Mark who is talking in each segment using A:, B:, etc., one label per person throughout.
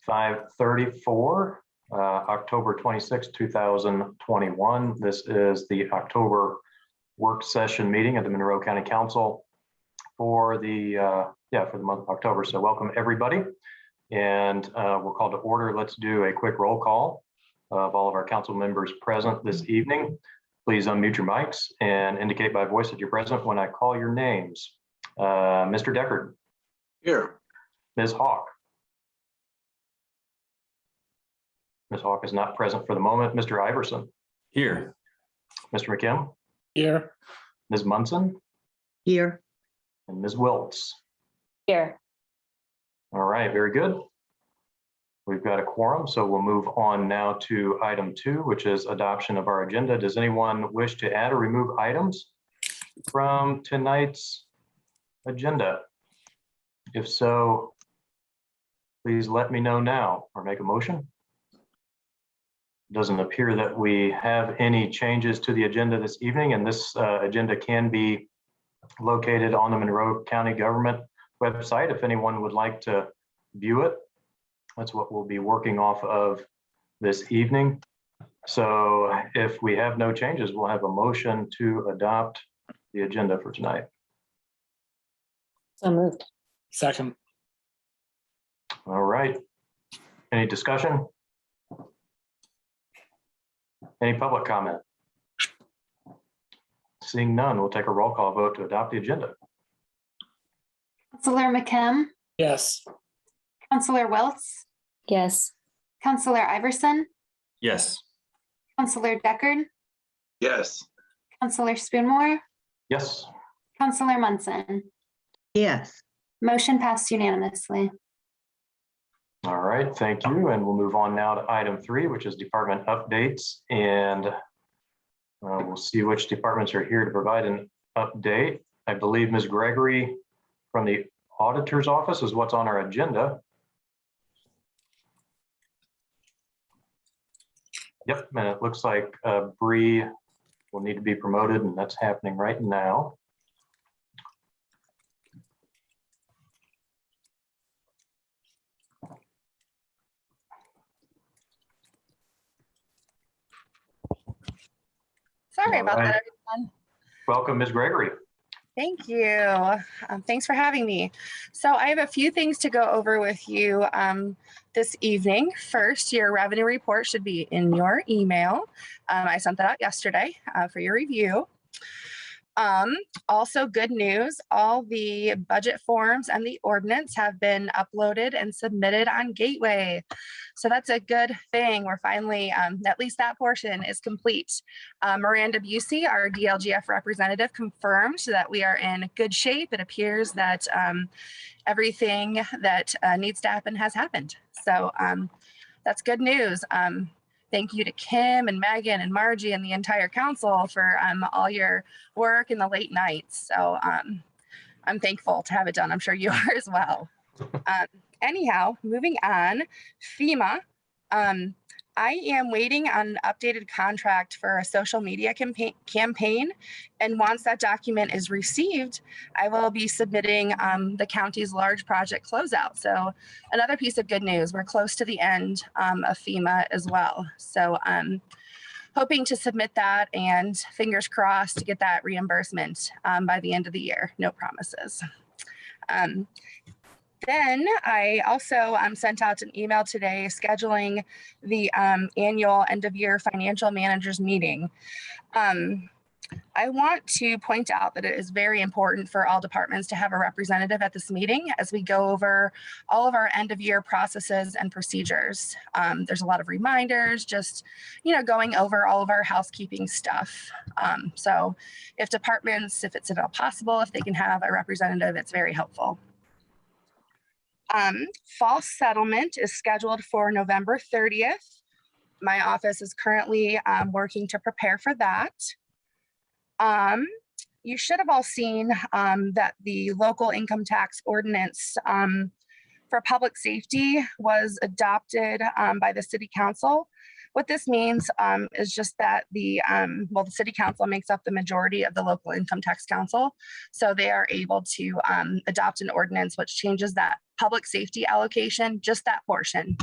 A: 5:34, October 26, 2021. This is the October work session meeting of the Monroe County Council for the month of October. So welcome everybody, and we'll call to order. Let's do a quick roll call of all of our council members present this evening. Please unmute your mics and indicate by voice that you're present when I call your names. Mr. Deckard.
B: Here.
A: Ms. Hawk. Ms. Hawk is not present for the moment. Mr. Iverson.
B: Here.
A: Mr. McKim.
C: Here.
A: Ms. Munson.
D: Here.
A: And Ms. Wiltz.
D: Here.
A: All right, very good. We've got a quorum, so we'll move on now to item 2, which is adoption of our agenda. Does anyone wish to add or remove items from tonight's agenda? If so, please let me know now or make a motion. Doesn't appear that we have any changes to the agenda this evening, and this agenda can be located on the Monroe County government website if anyone would like to view it. That's what we'll be working off of this evening. So if we have no changes, we'll have a motion to adopt the agenda for tonight.
D: So moved.
C: Second.
A: All right. Any discussion? Any public comment? Seeing none, we'll take a roll call vote to adopt the agenda.
E: Councillor McKim,
C: Yes.
E: Councillor Wiltz,
D: Yes.
E: Councillor Iverson,
B: Yes.
E: Councillor Deckard,
B: Yes.
E: Councillor Spoonmore,
A: Yes.
E: Councillor Munson.
D: Yes.
E: Motion passed unanimously.
A: All right, thank you. And we'll move on now to item 3, which is department updates. And we'll see which departments are here to provide an update. I believe Ms. Gregory from the auditor's office is what's on our agenda. Yep, and it looks like Bree will need to be promoted, and that's happening right now.
F: Sorry
A: All
F: about
A: right.
F: that, everyone.
A: Welcome, Ms. Gregory.
F: Thank you. Thanks for having me. So I have a few things to go over with you this evening. First, your revenue report should be in your email. I sent that out yesterday for your review. Also, good news, all the budget forms and the ordinance have been uploaded and submitted on Gateway. So that's a good thing. We're finally, at least that portion is complete. Miranda Busey, our DLGF representative, confirmed that we are in good shape. It appears that everything that needs to happen has happened. So that's good news. Thank you to Kim and Megan and Margie and the entire council for all your work in the late nights. So I'm thankful to have it done. I'm sure you are as well. Anyhow, moving on, FEMA. I am waiting on an updated contract for a social media campaign. And once that document is received, I will be submitting the county's large project closeout. So another piece of good news, we're close to the end of FEMA as well. So I'm hoping to submit that and fingers crossed to get that reimbursement by the end of the year. No promises. Then I also sent out an email today scheduling the annual end of year financial managers meeting. I want to point out that it is very important for all departments to have a representative at this meeting as we go over all of our end of year processes and procedures. There's a lot of reminders, just, going over all of our housekeeping stuff. So if departments, if it's at all possible, if they can have a representative, it's very helpful. Fall settlement is scheduled for November 30th. My office is currently working to prepare for that. You should have all seen that the local income tax ordinance for public safety was adopted by the city council. What this means is just that the city council makes up the majority of the local income tax council. So they are able to adopt an ordinance which changes that public safety allocation, just that portion.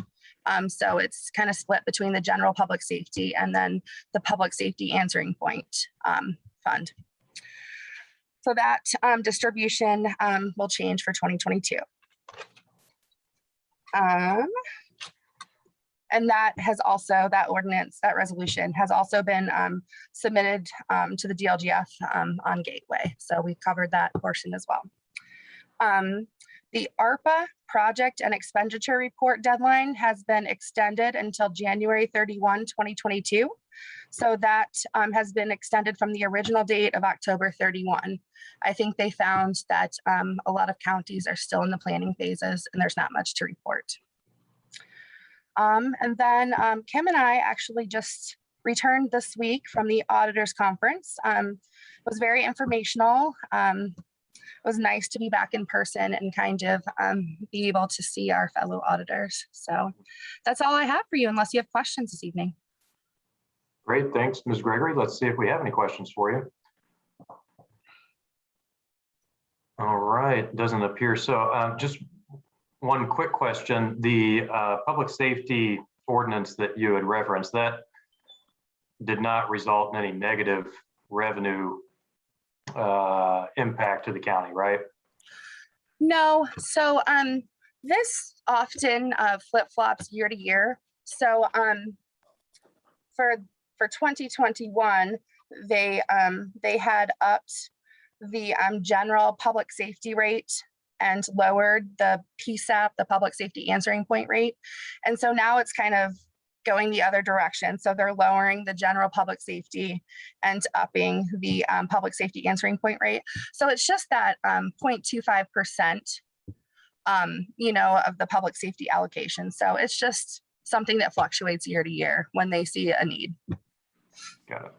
F: So it's kind of split between the general public safety and then the public safety answering point fund. So that distribution will change for 2022. And that ordinance, that resolution has also been submitted to the DLGF on Gateway. So we've covered that portion as well. The Arpa project and expenditure report deadline has been extended until January 31, 2022. So that has been extended from the original date of October 31. I think they found that a lot of counties are still in the planning phases and there's not much to report. And then Kim and I actually just returned this week from the auditors conference. It was very informational. It was nice to be back in person and kind of be able to see our fellow auditors. So that's all I have for you, unless you have questions this evening.
A: Great, thanks, Ms. Gregory. Let's see if we have any questions for you. All right, doesn't appear so. Just one quick question. The public safety ordinance that you had referenced, that did not result in any negative revenue impact to the county, right?
F: No, so this often flip-flops year to year. So for 2021, they had upped the general public safety rate and lowered the PSAP, the public safety answering point rate. And so now it's kind of going the other direction. So they're lowering the general public safety and upping the public safety answering point rate. So it's just that 0.25%, of the public safety allocation. So it's just something that fluctuates year to year when they see a need.
A: Got it.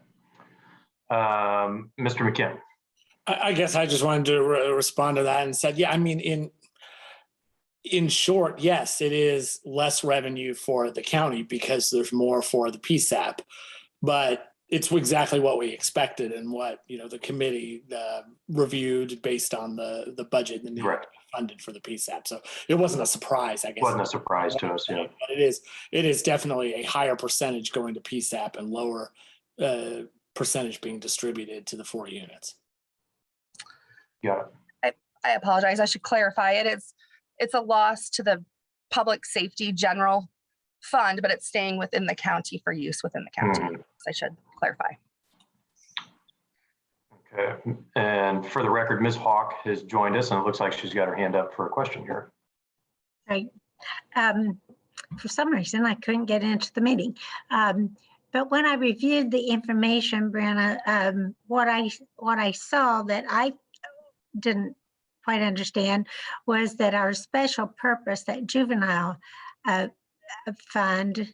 A: Mr. McKim.
C: I guess I just wanted to respond to that and said, yeah, I mean, in short, yes, it is less revenue for the county because there's more for the PSAP, but it's exactly what we expected and what, the committee reviewed based on the budget and the funded for the PSAP. So it wasn't a surprise, I guess.
A: Wasn't a surprise to us, yeah.
C: But it is definitely a higher percentage going to PSAP and lower percentage being distributed to the 4 units.
A: Yeah.
F: I apologize. I should clarify it. It's a loss to the public safety general fund, but it's staying within the county for use within the county. So I should clarify.
A: Okay. And for the record, Ms. Hawk has joined us and it looks like she's got her hand up for a question here.
G: Right. For some reason, I couldn't get into the meeting. But when I reviewed the information, Brenna, what I saw that I didn't quite understand was that our special purpose, that juvenile fund,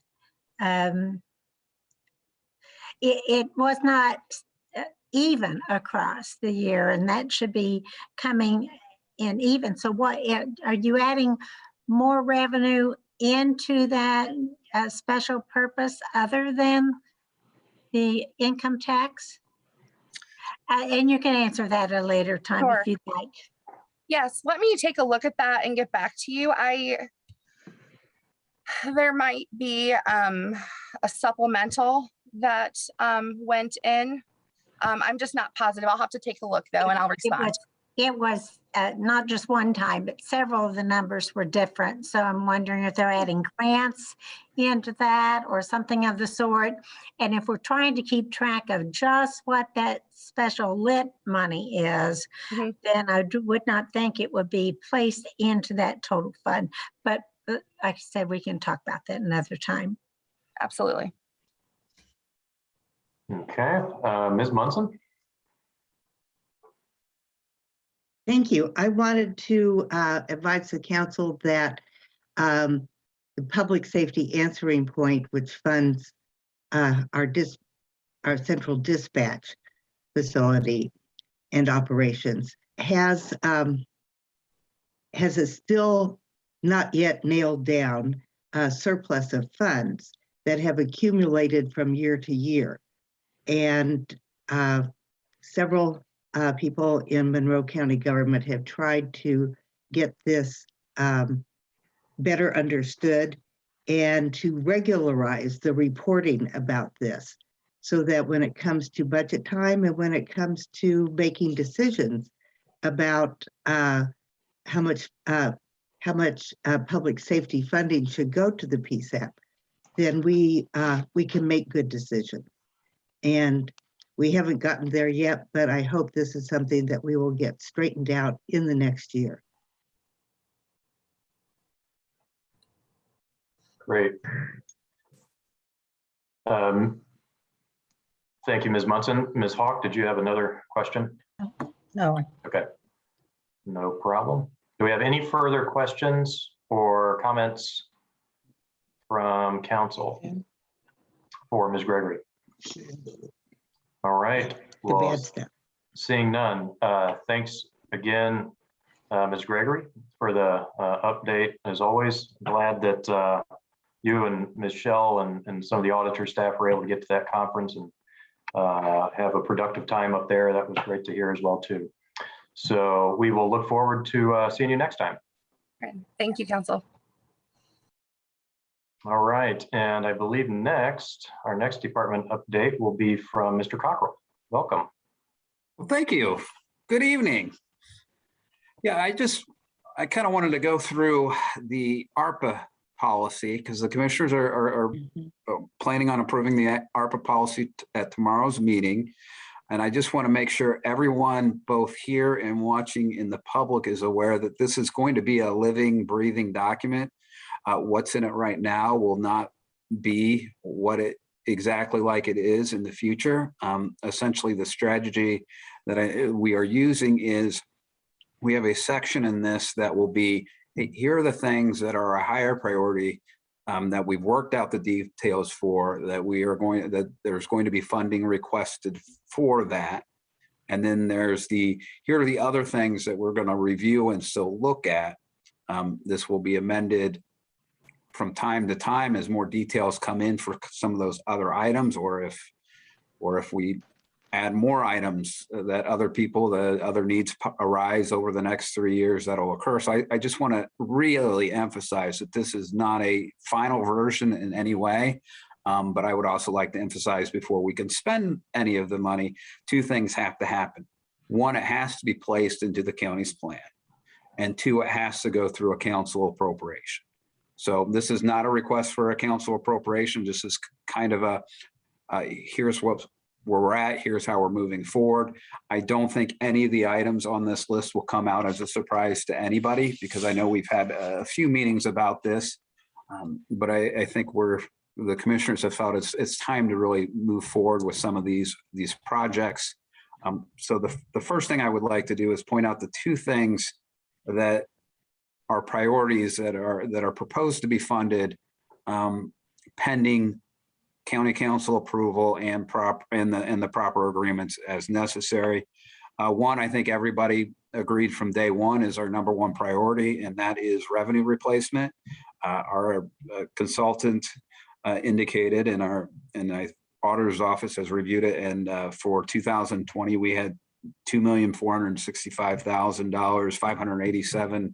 G: it was not even across the year, and that should be coming in even. So what are you adding more revenue into that special purpose other than the income tax? And you can answer that at a later time. Sure. If you'd like.
F: Yes, let me take a look at that and get back to you. There might be a supplemental that went in. I'm just not positive. I'll have to take a look though, and I'll respond.
G: It was not just one time, but several of the numbers were different. So I'm wondering if they're adding grants into that or something of the sort. And if we're trying to keep track of just what that special lit money is, then I would not think it would be placed into that total fund. But like I said, we can talk about that another time.
F: Absolutely.
A: Okay, Ms. Munson.
D: Thank you. I wanted to advise the council that the public safety answering point, which funds our central dispatch facility and operations, has a still not yet nailed down surplus of funds. that have accumulated from year to year. And several people in Monroe County government have tried to get this better understood and to regularize the reporting about this so that when it comes to budget time and when it comes to making decisions about how much public safety funding should go to the PSAP, then we can make good decisions. And we haven't gotten there yet, but I hope this is something that we will get straightened out in the next year.
A: Great. Thank you, Ms. Munson. Ms. Hawk, did you have another question?
G: No.
A: Okay, no problem. Do we have any further questions or comments from council for Ms. Gregory? All right.
D: The
A: Well,
D: bad stuff.
A: seeing none, thanks again, Ms. Gregory, for the update. As always, glad that you and Ms. Shell and some of the auditor staff were able to get to that conference and have a productive time up there. That was great to hear as well, too. So we will look forward to seeing you next time.
F: Great. Thank you, Council.
A: All right, and I believe our next department update will be from Mr. Cockrell. Welcome.
H: Well, thank you. Good evening. Yeah, I kind of wanted to go through the ARPA policy because the commissioners are planning on approving the ARPA policy at tomorrow's meeting. And I just want to make sure everyone, both here and watching in the public, is aware that this is going to be a living, breathing document. What's in it right now will not be what it exactly like it is in the future. Essentially, the strategy that we are using is we have a section in this that will be, hey, here are the things that are a higher priority that we've worked out the details for, that there's going to be funding requested for that. And then there's here are the other things that we're going to review and still look at. This will be amended from time to time as more details come in for some of those other items, or if we add more items that other needs arise over the next 3 years, that'll occur. So I just want to really emphasize that this is not a final version in any way. But I would also like to emphasize, before we can spend any of the money, two things have to happen. One, it has to be placed into the county's plan. And two, it has to go through a council appropriation. So this is not a request for a council appropriation. This is kind of here's where we're at, here's how we're moving forward. I don't think any of the items on this list will come out as a surprise to anybody, because I know we've had a few meetings about this, but I think the commissioners have felt it's time to really move forward with some of these projects. So the first thing I would like to do is point out the two things that are priorities that are proposed to be funded pending county council approval and the proper agreements as necessary. One, I think everybody agreed from day one, is our number one priority, and that is revenue replacement. Our consultant indicated, and the auditor's office has reviewed it, and for 2020 we had $2,465,000,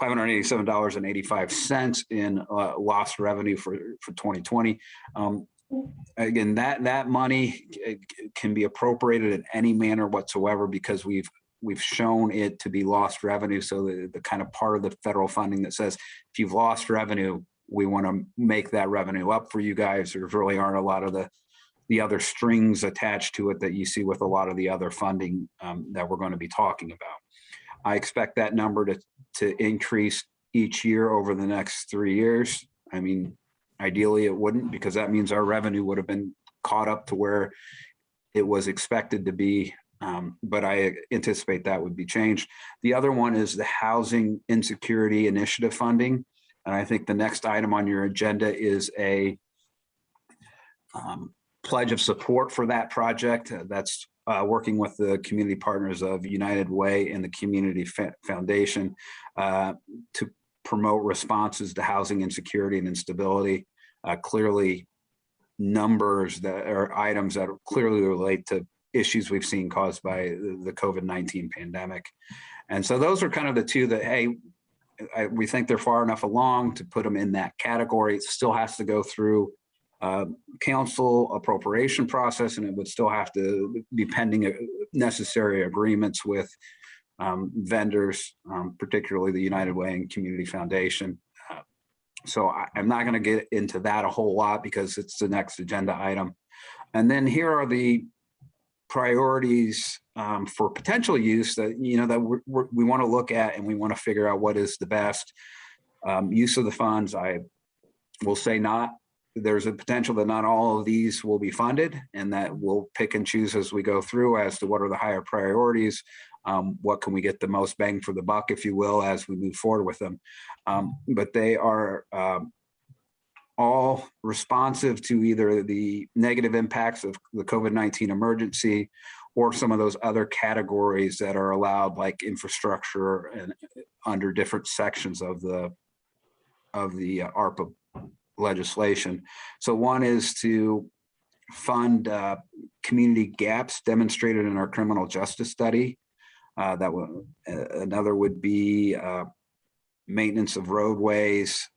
H: $587.85 in lost revenue for 2020. Again, that money can be appropriated in any manner whatsoever, because we've shown it to be lost revenue. So the kind of part of the federal funding that says, if you've lost revenue, we want to make that revenue up for you guys. There really aren't a lot of the other strings attached to it that you see with a lot of the other funding that we're going to be talking about. I expect that number to increase each year over the next 3 years. I mean, ideally it wouldn't, because that means our revenue would have been caught up to where it was expected to be. But I anticipate that would be changed. The other one is the Housing Insecurity Initiative funding. And I think the next item on your agenda is a pledge of support for that project. That's working with the community partners of United Way and the Community Foundation to promote responses to housing insecurity and instability. clearly numbers that are items that clearly relate to issues we've seen caused by the COVID-19 pandemic. And so those are kind of the two that, hey, we think they're far enough along to put them in that category. It still has to go through council appropriation process, and it would still have to be pending necessary agreements with vendors, particularly the United Way and Community Foundation. So I'm not going to get into that a whole lot because it's the next agenda item. And then here are the priorities for potential use that, you know, that we want to look at, and we want to figure out what is the best use of the funds. I will say there's a potential that not all of these will be funded, and that we'll pick and choose as we go through as to what are the higher priorities. What can we get the most bang for the buck, if you will, as we move forward with them. But they are all responsive to either the negative impacts of the COVID-19 emergency or some of those other categories that are allowed, like infrastructure and under different sections of the ARPA legislation. So one is to fund community gaps demonstrated in our criminal justice study. Another would be maintenance of roadways,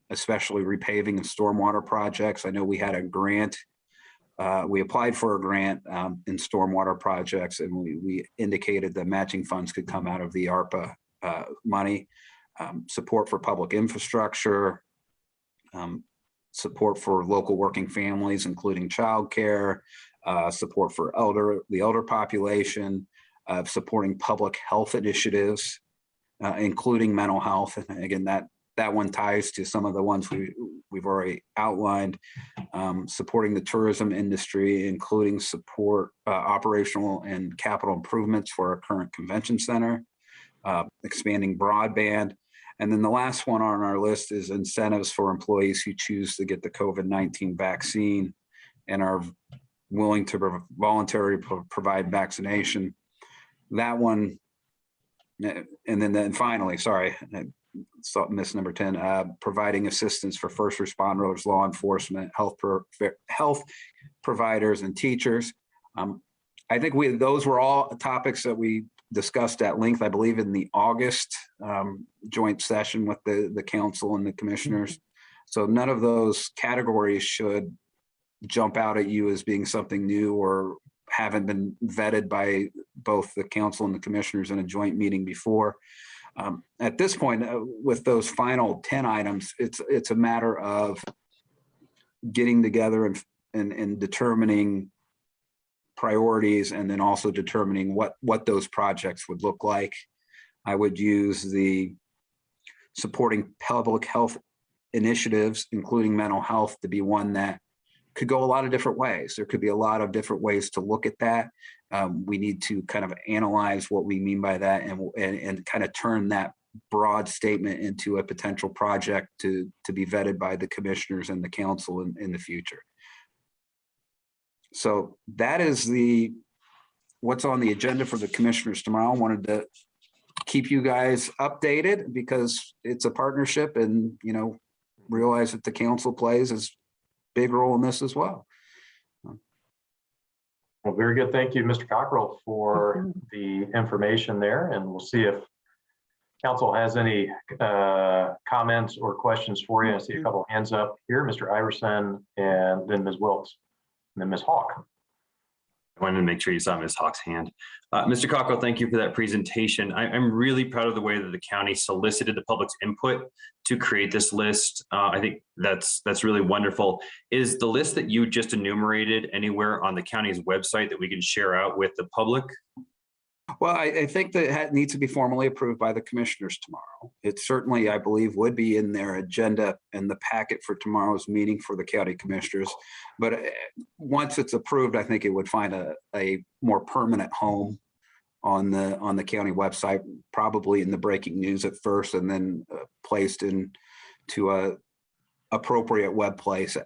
H: especially repaving and stormwater projects. I know we had a grant. We applied for a grant in stormwater projects, and we indicated that matching funds could come out of the ARPA money. Support for public infrastructure, support for local working families, including childcare, support for the elder population, supporting public health initiatives, including mental health. And again, that one ties to some of the ones we've already outlined. Supporting the tourism industry, including support operational and capital improvements for our current convention center, expanding broadband. And then the last one on our list is incentives for employees who choose to get the COVID-19 vaccine and are willing to voluntarily provide vaccination. That one, and then finally, sorry, I missed number 10, providing assistance for first responders, law enforcement, health providers, and teachers. I think those were all topics that we discussed at length, I believe, in the August joint session with the council and the commissioners. So none of those categories should jump out at you as being something new or haven't been vetted by both the council and the commissioners in a joint meeting before. At this point, with those final 10 items, it's a matter of getting together and determining priorities, and then also determining what those projects would look like. I would use the supporting public health initiatives, including mental health, to be one that could go a lot of different ways. There could be a lot of different ways to look at that. We need to kind of analyze what we mean by that, and kind of turn that broad statement into a potential project to be vetted by the commissioners and the council in the future. So that is what's on the agenda for the commissioners tomorrow. I wanted to keep you guys updated because it's a partnership, and realize that the council plays a big role in this as well.
A: Well, very good. Thank you, Mr. Cockrell, for the information there. And we'll see if council has any comments or questions for you. I see a couple of hands up here, Mr. Iverson, and then Ms. Wilkes, and then Ms. Hawk.
B: I wanted to make sure you saw Ms. Hawk's hand. Mr. Cockrell, thank you for that presentation. I'm really proud of the way that the county solicited the public's input to create this list. I think that's really wonderful. Is the list that you just enumerated anywhere on the county's website that we can share out with the public?
H: Well, I think that it needs to be formally approved by the commissioners tomorrow. It certainly, I believe, would be in their agenda and the packet for tomorrow's meeting for the county commissioners. But once it's approved, I think it would find a more permanent home on the county website, probably in the breaking news at first, and then placed into a appropriate web place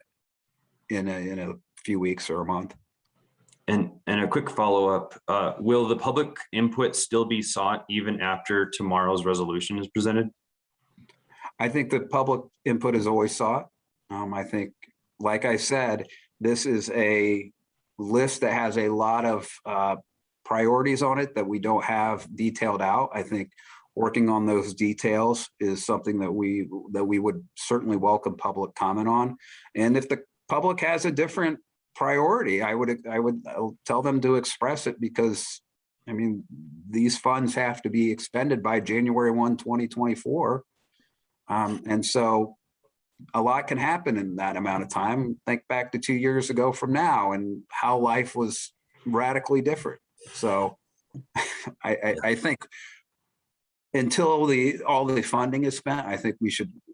H: in a few weeks or a month.
B: And a quick follow-up, will the public input still be sought even after tomorrow's resolution is presented?
H: I think the public input is always sought. I think, like I said, this is a list that has a lot of priorities on it that we don't have detailed out. I think working on those details is something that we would certainly welcome public comment on. And if the public has a different priority, I would tell them to express it, because I mean, these funds have to be expended by January 1, 2024. And so a lot can happen in that amount of time. Think back to 2 years ago from now and how life was radically different. So I think until all the funding is spent, I think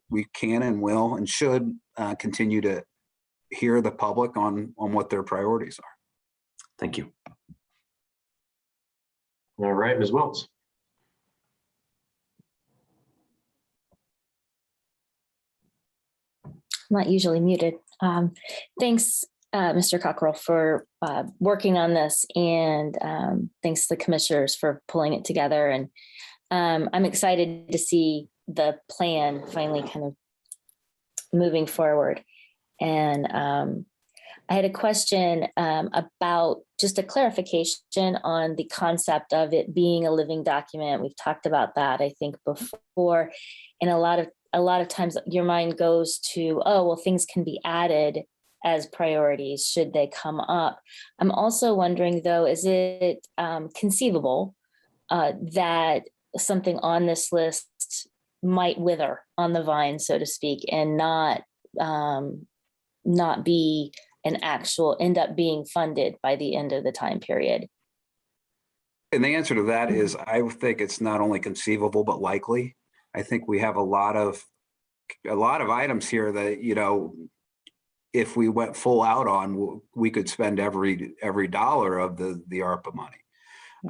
H: we can and will and should continue to hear the public on what their priorities are.
B: Thank you.
A: All right, Ms. Wiltz.
I: I'm not usually muted. Thanks, Mr. Cockrell, for working on this, and thanks to the commissioners for pulling it together. And I'm excited to see the plan finally kind of moving forward. And I had a question about just a clarification on the concept of it being a living document. We've talked about that, I think, before, and a lot of times your mind goes to, oh, well, things can be added as priorities should they come up. I'm also wondering, though, is it conceivable that something on this list might wither on the vine, so to speak, and not be end up being funded by the end of the time period?
H: And the answer to that is, I think it's not only conceivable, but likely. I think we have a lot of items here that, you know, if we went full out on, we could spend every dollar of the ARPA money.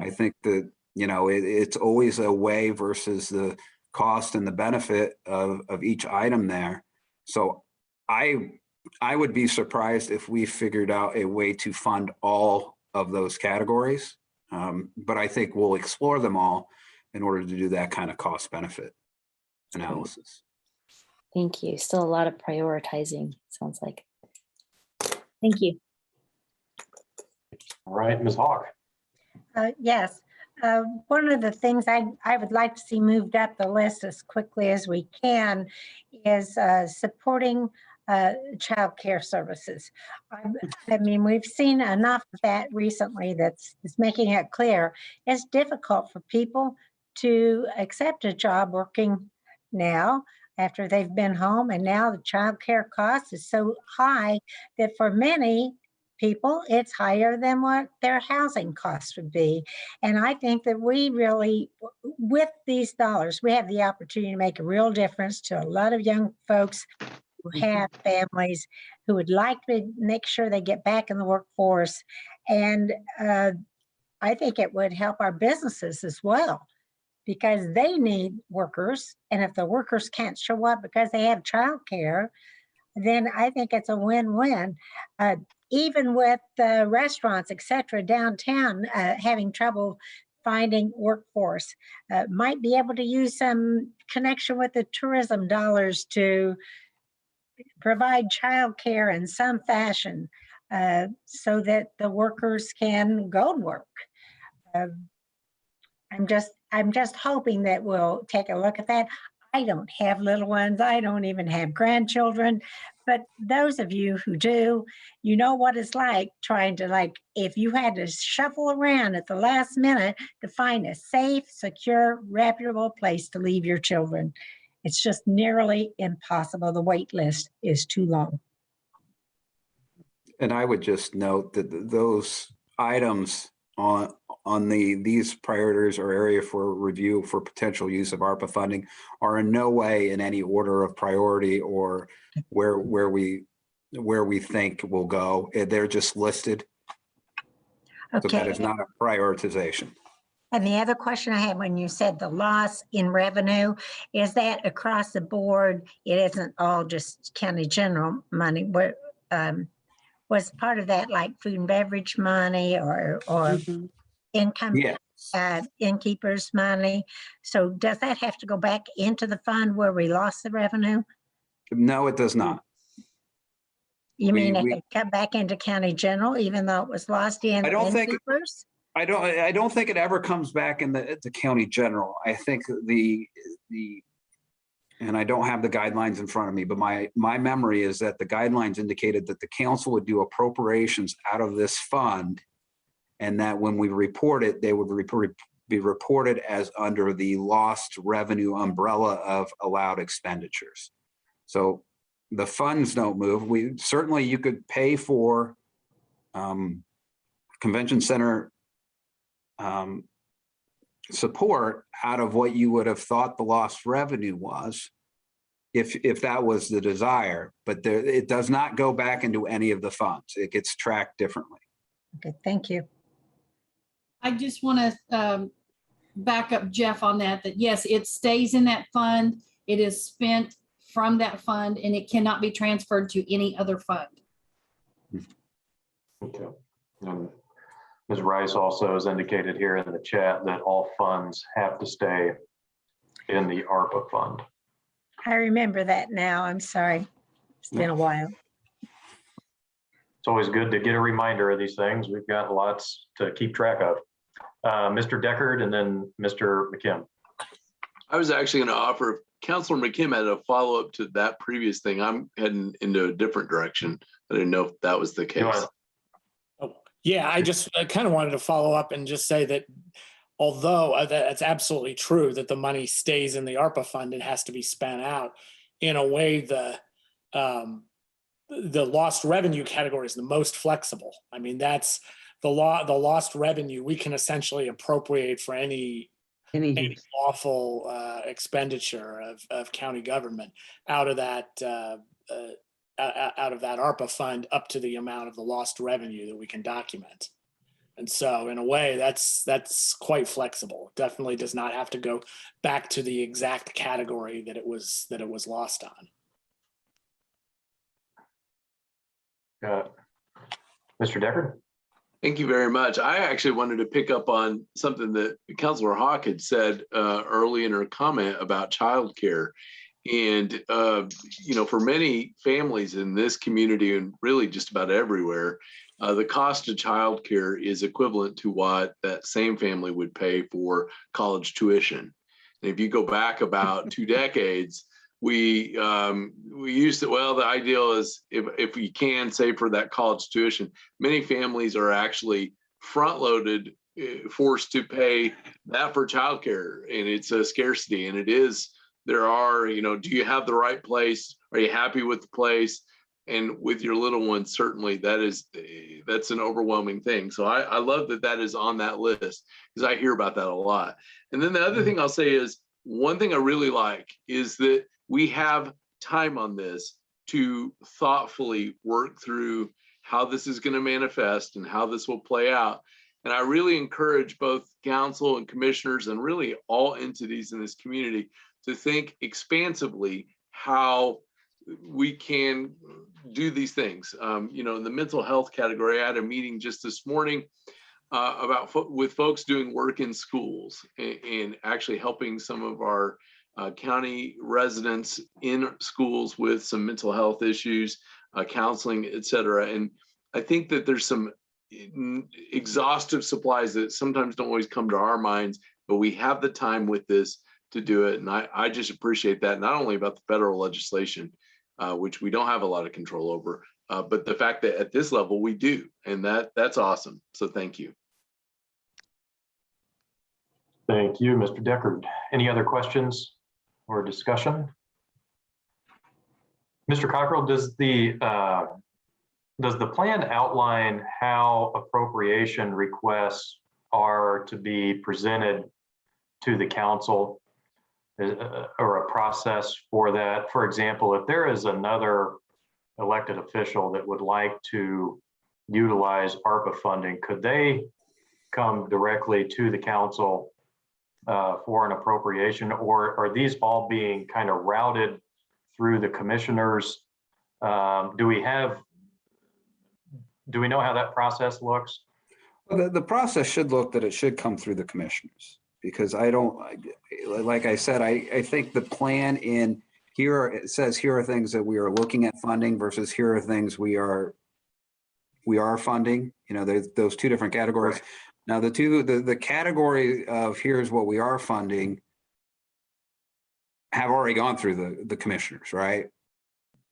H: I think that, you know, it's always a way versus the cost and the benefit of each item there. So I would be surprised if we figured out a way to fund all of those categories. But I think we'll explore them all in order to do that kind of cost benefit analysis.
I: Thank you. Still a lot of prioritizing, sounds like. Thank you.
A: All right, Ms. Hawk.
G: Yes. One of the things I would like to see moved up the list as quickly as we can is supporting child care services. I mean, we've seen enough of that recently that's making it clear it's difficult for people to accept a job working now after they've been home, and now the child care cost is so high that for many people it's higher than what their housing costs would be. And I think that we really, with these dollars, we have the opportunity to make a real difference to a lot of young folks who have families who would like to make sure they get back in the workforce. And I think it would help our businesses as well, because they need workers. And if the workers can't show up because they have childcare, then I think it's a win-win. Even with restaurants, et cetera, downtown, having trouble finding workforce, might be able to use some connection with the tourism dollars to provide childcare in some fashion, so that the workers can go to work. I'm just hoping that we'll take a look at that. I don't have little ones. I don't even have grandchildren, but those of you who do, you know what it's like trying to, if you had to shuffle around at the last minute to find a safe, secure, reputable place to leave your children. It's just nearly impossible. The wait list is too long.
H: And I would just note that those items on these priorities or area for review for potential use of ARPA funding are in no way in any order of priority or where we think will go. They're just listed.
G: Okay.
H: So that is not a prioritization.
G: And the other question I had when you said the loss in revenue, is that across the board? It isn't all just county general money. What was part of that, like food and beverage money or income,
H: Yeah.
G: innkeepers money? So does that have to go back into the fund where we lost the revenue?
H: No, it does not.
G: You mean
H: we-
G: it got back into county general, even though it was lost in?
H: I don't
G: in
H: think-
G: papers?
H: I don't think it ever comes back in the county general. I think and I don't have the guidelines in front of me, but my memory is that the guidelines indicated that the council would do appropriations out of this fund. And that when we report it, they would be reported as under the lost revenue umbrella of allowed expenditures. So the funds don't move. Certainly you could pay for convention center support out of what you would have thought the lost revenue was, if that was the desire, but it does not go back into any of the funds. It gets tracked differently.
G: Okay, thank you.
J: I just want to back up Jeff on that yes, it stays in that fund. It is spent from that fund and it cannot be transferred to any other fund.
A: Okay. Ms. Rice also has indicated here in the chat that all funds have to stay in the ARPA fund.
G: I remember that now. I'm sorry. It's been a while.
A: It's always good to get a reminder of these things. We've got lots to keep track of. Mr. Deckard and then Mr. McKim.
K: I was actually going to offer, if Councilor McKim had a follow-up to that previous thing. I'm heading into a different direction. I didn't know if that was the case.
C: Yeah, I kind of wanted to follow up and just say that although that's absolutely true that the money stays in the ARPA fund, it has to be spent out. In a way, the lost revenue category is the most flexible. I mean, that's the lost revenue we can essentially appropriate for any lawful expenditure of county government out of that ARPA fund up to the amount of the lost revenue that we can document. And so in a way, that's quite flexible. It definitely does not have to go back to the exact category that it was lost on.
A: Mr. Deckard?
K: Thank you very much. I actually wanted to pick up on something that Councilor Hawk had said early in her comment about childcare. And, for many families in this community and really just about everywhere, the cost of childcare is equivalent to what that same family would pay for college tuition. And if you go back about 2 decades, we used to, the ideal is if we can save for that college tuition, many families are actually front-loaded, forced to pay that for childcare, and it's a scarcity, and it is. There are, do you have the right place? Are you happy with the place? And with your little ones, certainly that's an overwhelming thing. So I love that is on that list because I hear about that a lot. And then the other thing I'll say is one thing I really like is that we have time on this to thoughtfully work through how this is going to manifest and how this will play out. And I really encourage both council and commissioners and really all entities in this community to think expansively how we can do these things. In the mental health category, I had a meeting just this morning with folks doing work in schools and actually helping some of our county residents in schools with some mental health issues, counseling, et cetera. And I think that there's some exhaustive supplies that sometimes don't always come to our minds, but we have the time with this to do it. And I just appreciate that, not only about the federal legislation, which we don't have a lot of control over, but the fact that at this level we do, and that's awesome. So thank you.
A: Thank you, Mr. Deckard. Any other questions or discussion? Mr. Cockrell, does the plan outline how appropriation requests are to be presented to the council, or a process for that? For example, if there is another elected official that would like to utilize ARPA funding, could they come directly to the council for an appropriation, or are these all being kind of routed through the commissioners? Do we know how that process looks?
H: Well, the process should look that it should come through the commissioners, because like I said, I think the plan in here it says here are things that we are looking at funding versus here are things we are funding. You know, there's those two different categories.
A: Right.
H: Now the category of here's what we are funding have already gone through the commissioners, right?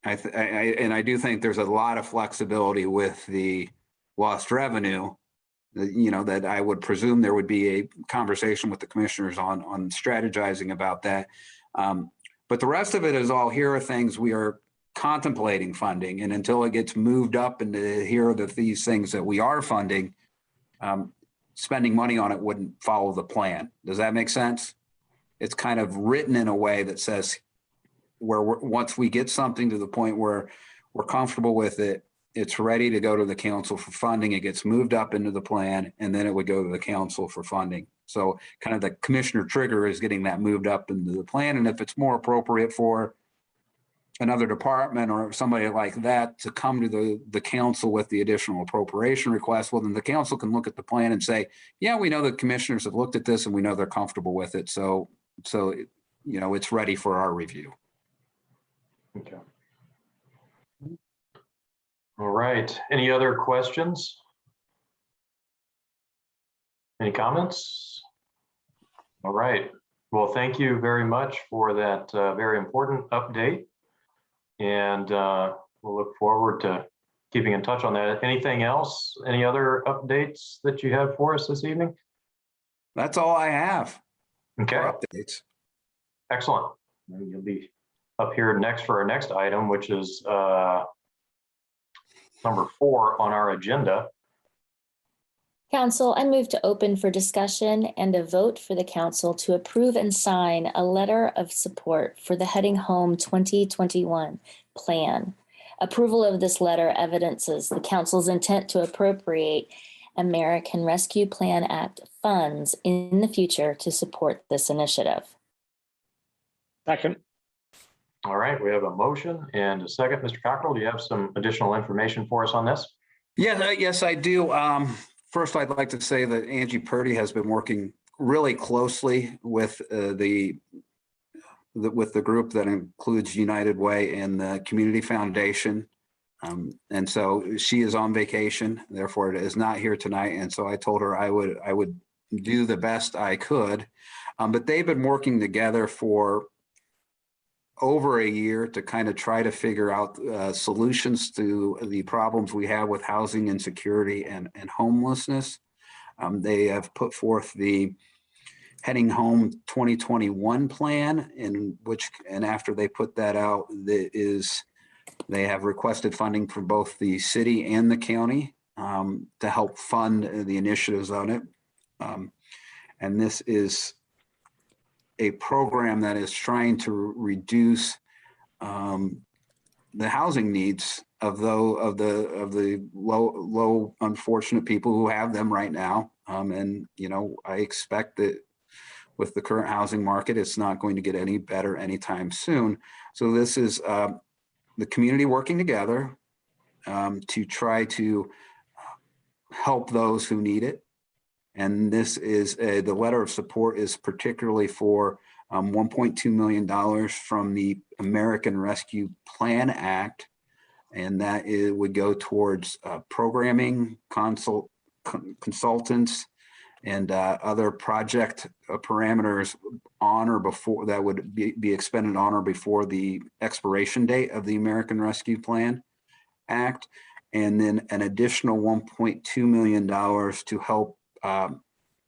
H: I do think there's a lot of flexibility with the lost revenue. You know, that I would presume there would be a conversation with the commissioners on strategizing about that. But the rest of it is all, here are things we are contemplating funding, and until it gets moved up into here are these things that we are funding, spending money on it wouldn't follow the plan. Does that make sense? It's kind of written in a way that says where once we get something to the point where we're comfortable with it, it's ready to go to the council for funding, it gets moved up into the plan, and then it would go to the council for funding. So kind of the commissioner trigger is getting that moved up into the plan. And if it's more appropriate for another department or somebody like that to come to the council with the additional appropriation request, well, then the council can look at the plan and say, yeah, we know the commissioners have looked at this and we know they're comfortable with it. So, you know, it's ready for our review.
A: Okay. All right. Any other questions? Any comments? All right. Well, thank you very much for that very important update. And we'll look forward to keeping in touch on that. Anything else? Any other updates that you have for us this evening?
H: That's all I have.
A: Okay.
H: For updates.
A: Excellent. And you'll be up here next for our next item, which is number 4 on our agenda.
I: Council, I move to open for discussion and a vote for the council to approve and sign a letter of support for the Heading Home 2021 plan. Approval of this letter evidences the council's intent to appropriate American Rescue Plan Act funds in the future to support this initiative.
C: Second.
A: All right, we have a motion and a second. Mr. Cockrell, do you have some additional information for us on this?
H: Yeah, yes, I do. First, I'd like to say that Angie Purdy has been working really closely with the group that includes United Way and the Community Foundation. And so she is on vacation, therefore it is not here tonight. And so I told her I would do the best I could. But they've been working together for over a year to kind of try to figure out solutions to the problems we have with housing insecurity and homelessness. They have put forth the Heading Home 2021 plan, and after they put that out, they have requested funding from both the city and the county to help fund the initiatives on it. And this is a program that is trying to reduce the housing needs of the low unfortunate people who have them right now. And you know, I expect that with the current housing market, it's not going to get any better anytime soon. So this is the community working together to try to help those who need it. And this is the letter of support is particularly for $1.2 million from the American Rescue Plan Act. And that would go towards programming, consultants, and other project parameters on or before that would be expended on or before the expiration date of the American Rescue Plan Act. And then an additional $1.2 million to help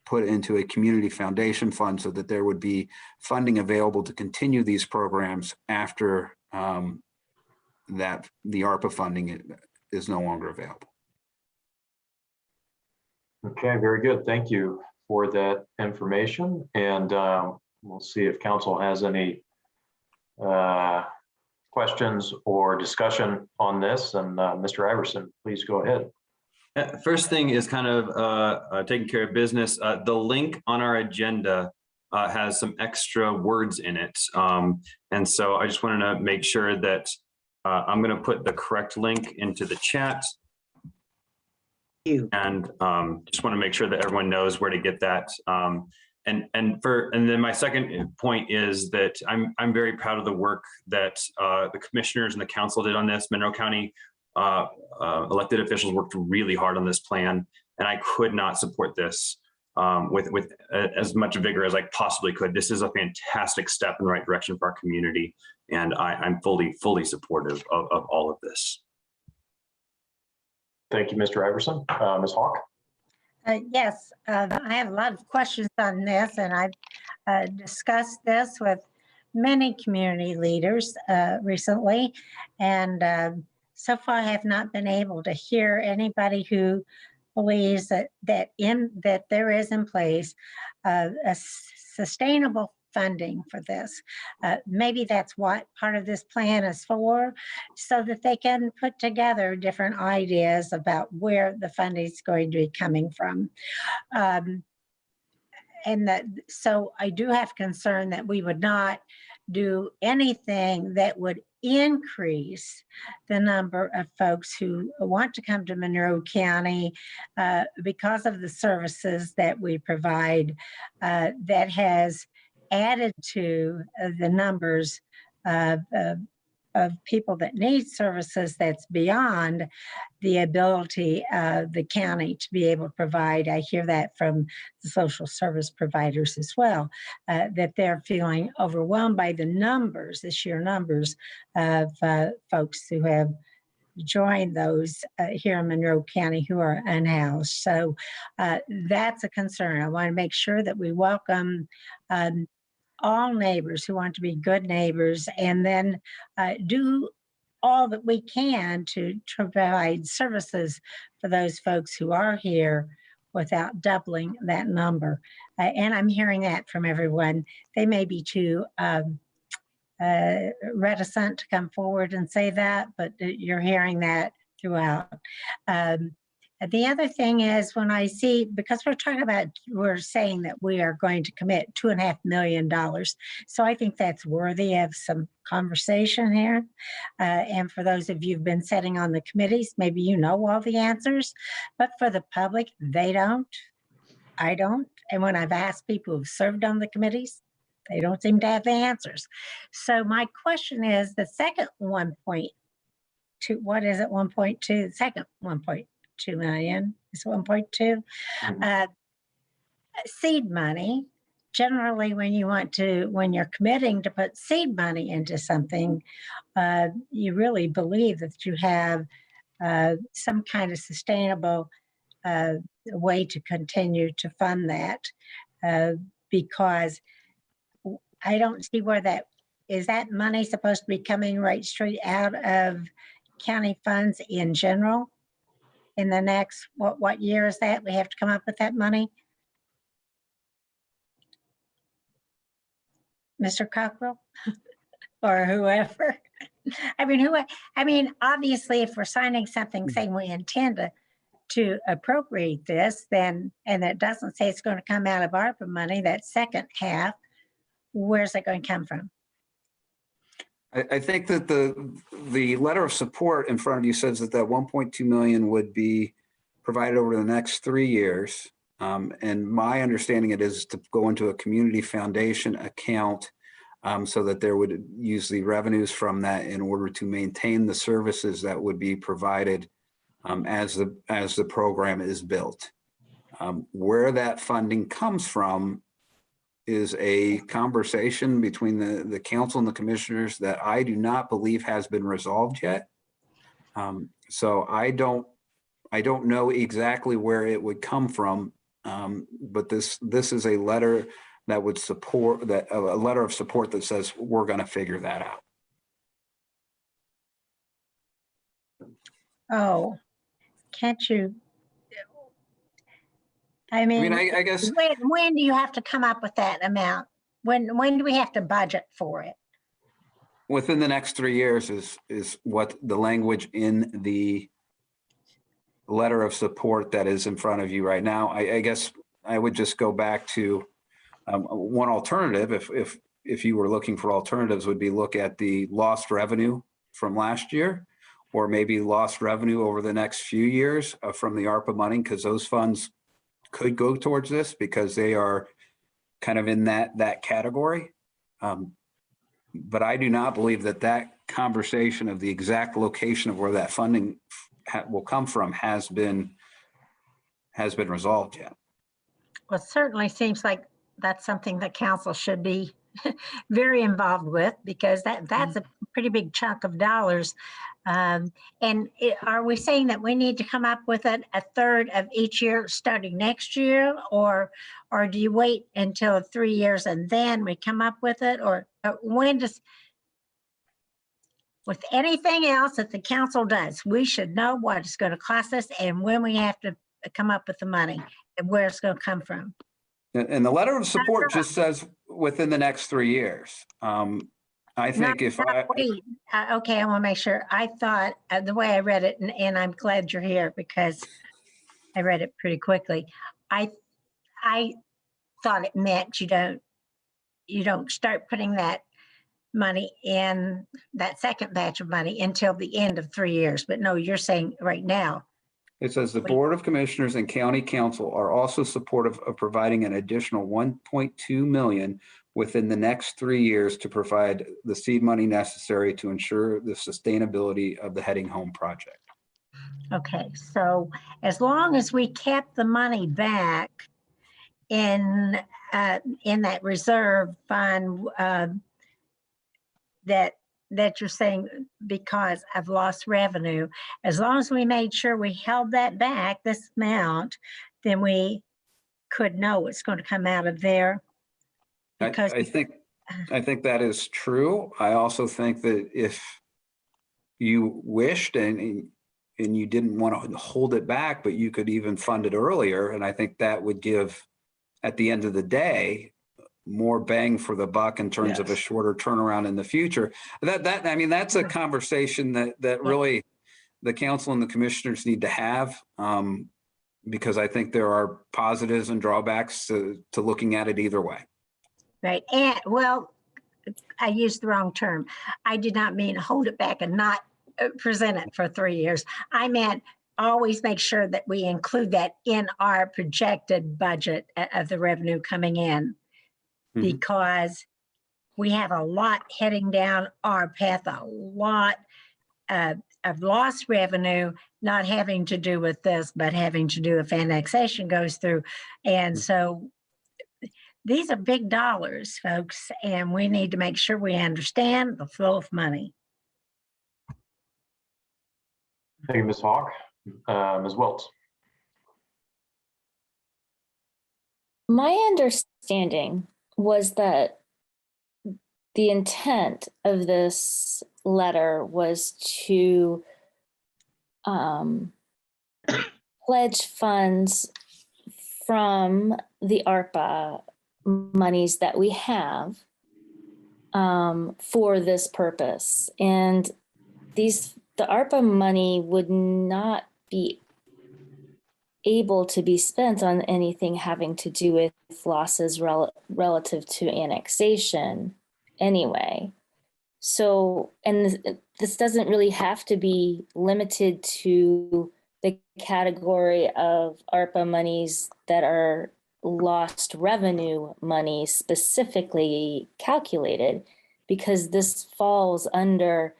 H: put into a community foundation fund so that there would be funding available to continue these programs after that the Arpa funding is no longer available.
A: Okay, very good. Thank you for that information. And we'll see if council has any questions or discussion on this. And Mr. Iverson, please go ahead.
B: First thing is kind of taking care of business. The link on our agenda has some extra words in it. And so I just wanted to make sure that I'm going to put the correct link into the chat. And just want to make sure that everyone knows where to get that. And then my second point is that I'm very proud of the work that the commissioners and the council did on this. Monroe County elected officials worked really hard on this plan, and I could not support this with as much vigor as I possibly could. This is a fantastic step in the right direction for our community, and I'm fully supportive of all of this.
A: Thank you, Mr. Iverson. Ms. Hawk?
G: Yes, I have a lot of questions on this, and I've discussed this with many community leaders recently, and so far I have not been able to hear anybody who believes that there is in place a sustainable funding for this. Maybe that's what part of this plan is for, so that they can put together different ideas about where the funding is going to be coming from. So I do have concern that we would not do anything that would increase the number of folks who want to come to Monroe County because of the services that we provide that has added to the numbers of people that need services that's beyond the ability of the county to be able to provide. I hear that from the social service providers as well, that they're feeling overwhelmed by the sheer numbers of folks who have joined those here in Monroe County who are unhoused. So that's a concern. I want to make sure that we welcome all neighbors who want to be good neighbors, and then do all that we can to provide services for those folks who are here without doubling that number. And I'm hearing that from everyone. They may be too reticent to come forward and say that, but you're hearing that throughout. The other thing is, when I see, because we're saying that we are going to commit $2.5 million. So I think that's worthy of some conversation here. And for those of you who've been sitting on the committees, maybe you know all the answers, but for the public, they don't. I don't. And when I've asked people who've served on the committees, they don't seem to have the answers. So my question is, the second 1.2, what is it, 1.2? The second 1.2 million is 1.2. Seed money. Generally, when you're committing to put seed money into something, you really believe that you have some kind of sustainable way to continue to fund that, because I don't see where that money supposed to be coming right straight out of county funds in general? In the next, what year is that? We have to come up with that money? Mr. Cockrell or whoever. I mean, obviously, if we're signing something saying we intend to appropriate this, then, and it doesn't say it's going to come out of ARPA money, that second half, where's it going to come from?
H: I think that the letter of support in front of you says that 1.2 million would be provided over the next 3 years. And my understanding it is to go into a community foundation account so that there would use the revenues from that in order to maintain the services that would be provided as the program is built. Where that funding comes from is a conversation between the council and the commissioners that I do not believe has been resolved yet. So I don't know exactly where it would come from, but this is a letter that would support that, a letter of support that says we're going to figure that out.
G: Oh, can't you? I mean,
H: I guess
G: when do you have to come up with that amount? When do we have to budget for it?
H: within the next 3 years is what the language in the letter of support that is in front of you right now. I guess I would just go back to one alternative. If you were looking for alternatives, would be look at the lost revenue from last year, or maybe lost revenue over the next few years from the ARPA money, because those funds could go towards this because they are kind of in that category. But I do not believe that conversation of the exact location of where that funding will come from has been resolved yet.
G: Well, it certainly seems like that's something that council should be very involved with, because that's a pretty big chunk of dollars. Are we saying that we need to come up with a third of each year starting next year, or do you wait until 3 years and then we come up with it? Or when does, with anything else that the council does, we should know what it's going to cost us and when we have to come up with the money and where it's going to come from.
H: And the letter of support just says within the next 3 years. I think
G: okay, I want to make sure. I thought the way I read it, and I'm glad you're here because I read it pretty quickly. I thought it meant you don't start putting that money in, that second batch of money, until the end of 3 years. But no, you're saying right now.
H: It says the Board of Commissioners and County Council are also supportive of providing an additional 1.2 million within the next 3 years to provide the seed money necessary to ensure the sustainability of the Heading Home project.
G: Okay, so as long as we kept the money back in that reserve fund that you're saying because of lost revenue, as long as we made sure we held that back, this amount, then we could know it's going to come out of there. Because
H: I think that is true. I also think that if you wished and you didn't want to hold it back, but you could even fund it earlier, and I think that would give, at the end of the day, more bang for the buck in terms of a shorter turnaround in the future. I mean, that's a conversation that really the council and the commissioners need to have, because I think there are positives and drawbacks to looking at it either way.
G: Right. And well, I used the wrong term. I did not mean hold it back and not present it for 3 years. I meant always make sure that we include that in our projected budget of the revenue coming in, because we have a lot heading down our path, a lot of lost revenue, not having to do with this, but having to do if annexation goes through. And so these are big dollars, folks, and we need to make sure we understand the flow of money.
A: Thank you, Ms. Hawk. Ms. Wiltz.
I: My understanding was that the intent of this letter was to pledge funds from the ARPA monies that we have for this purpose. And the ARPA money would not be able to be spent on anything having to do with losses relative to annexation anyway. So, and this doesn't really have to be limited to the category of ARPA monies that are lost revenue money specifically calculated, because this falls under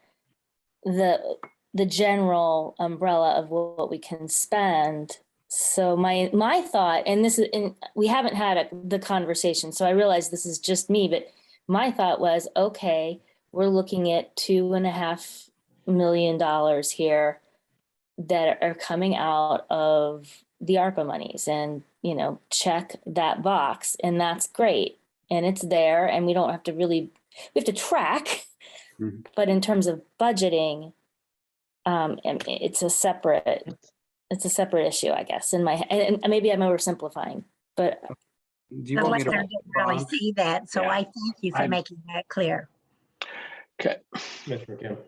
I: the general umbrella of what we can spend. So my thought, and this is, and we haven't had the conversation, so I realize this is just me, but my thought was, okay, we're looking at $2.5 million here that are coming out of the ARPA monies, and, you know, check that box, and that's great. And it's there, and we don't have to really, we have to track, but in terms of budgeting, it's a separate issue, I guess, in my, and maybe I'm oversimplifying, but.
H: Do you want me to
G: didn't really see that, so
C: Yeah.
G: I thank you for making that clear.
C: Okay.
A: Commissioner Kim.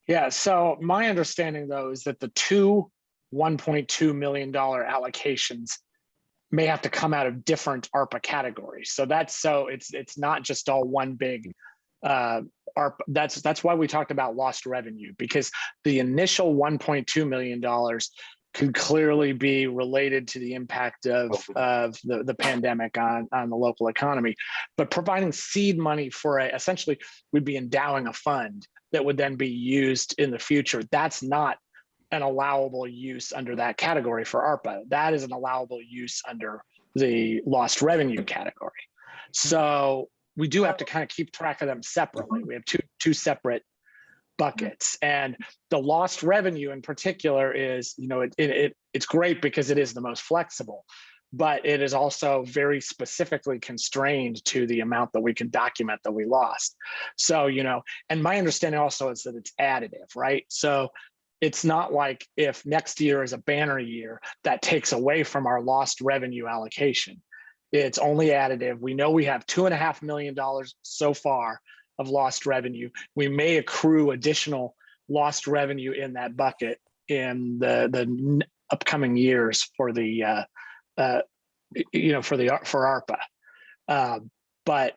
C: Yeah, so my understanding though is that the two $1.2 million allocations may have to come out of different ARPA categories. So it's not just all one big ARPA. That's why we talked about lost revenue, because the initial $1.2 million could clearly be related to the impact of the pandemic on the local economy. But providing seed money for essentially, we'd be endowing a fund that would then be used in the future. That's not an allowable use under that category for ARPA. That is an allowable use under the lost revenue category. So we do have to kind of keep track of them separately. We have two separate buckets, and the lost revenue in particular is, it's great because it is the most flexible, but it is also very specifically constrained to the amount that we can document that we lost. So, and my understanding also is that it's additive, right? So it's not like if next year is a banner year, that takes away from our lost revenue allocation. It's only additive. We know we have $2.5 million so far of lost revenue. We may accrue additional lost revenue in that bucket in the upcoming years for the for ARPA. But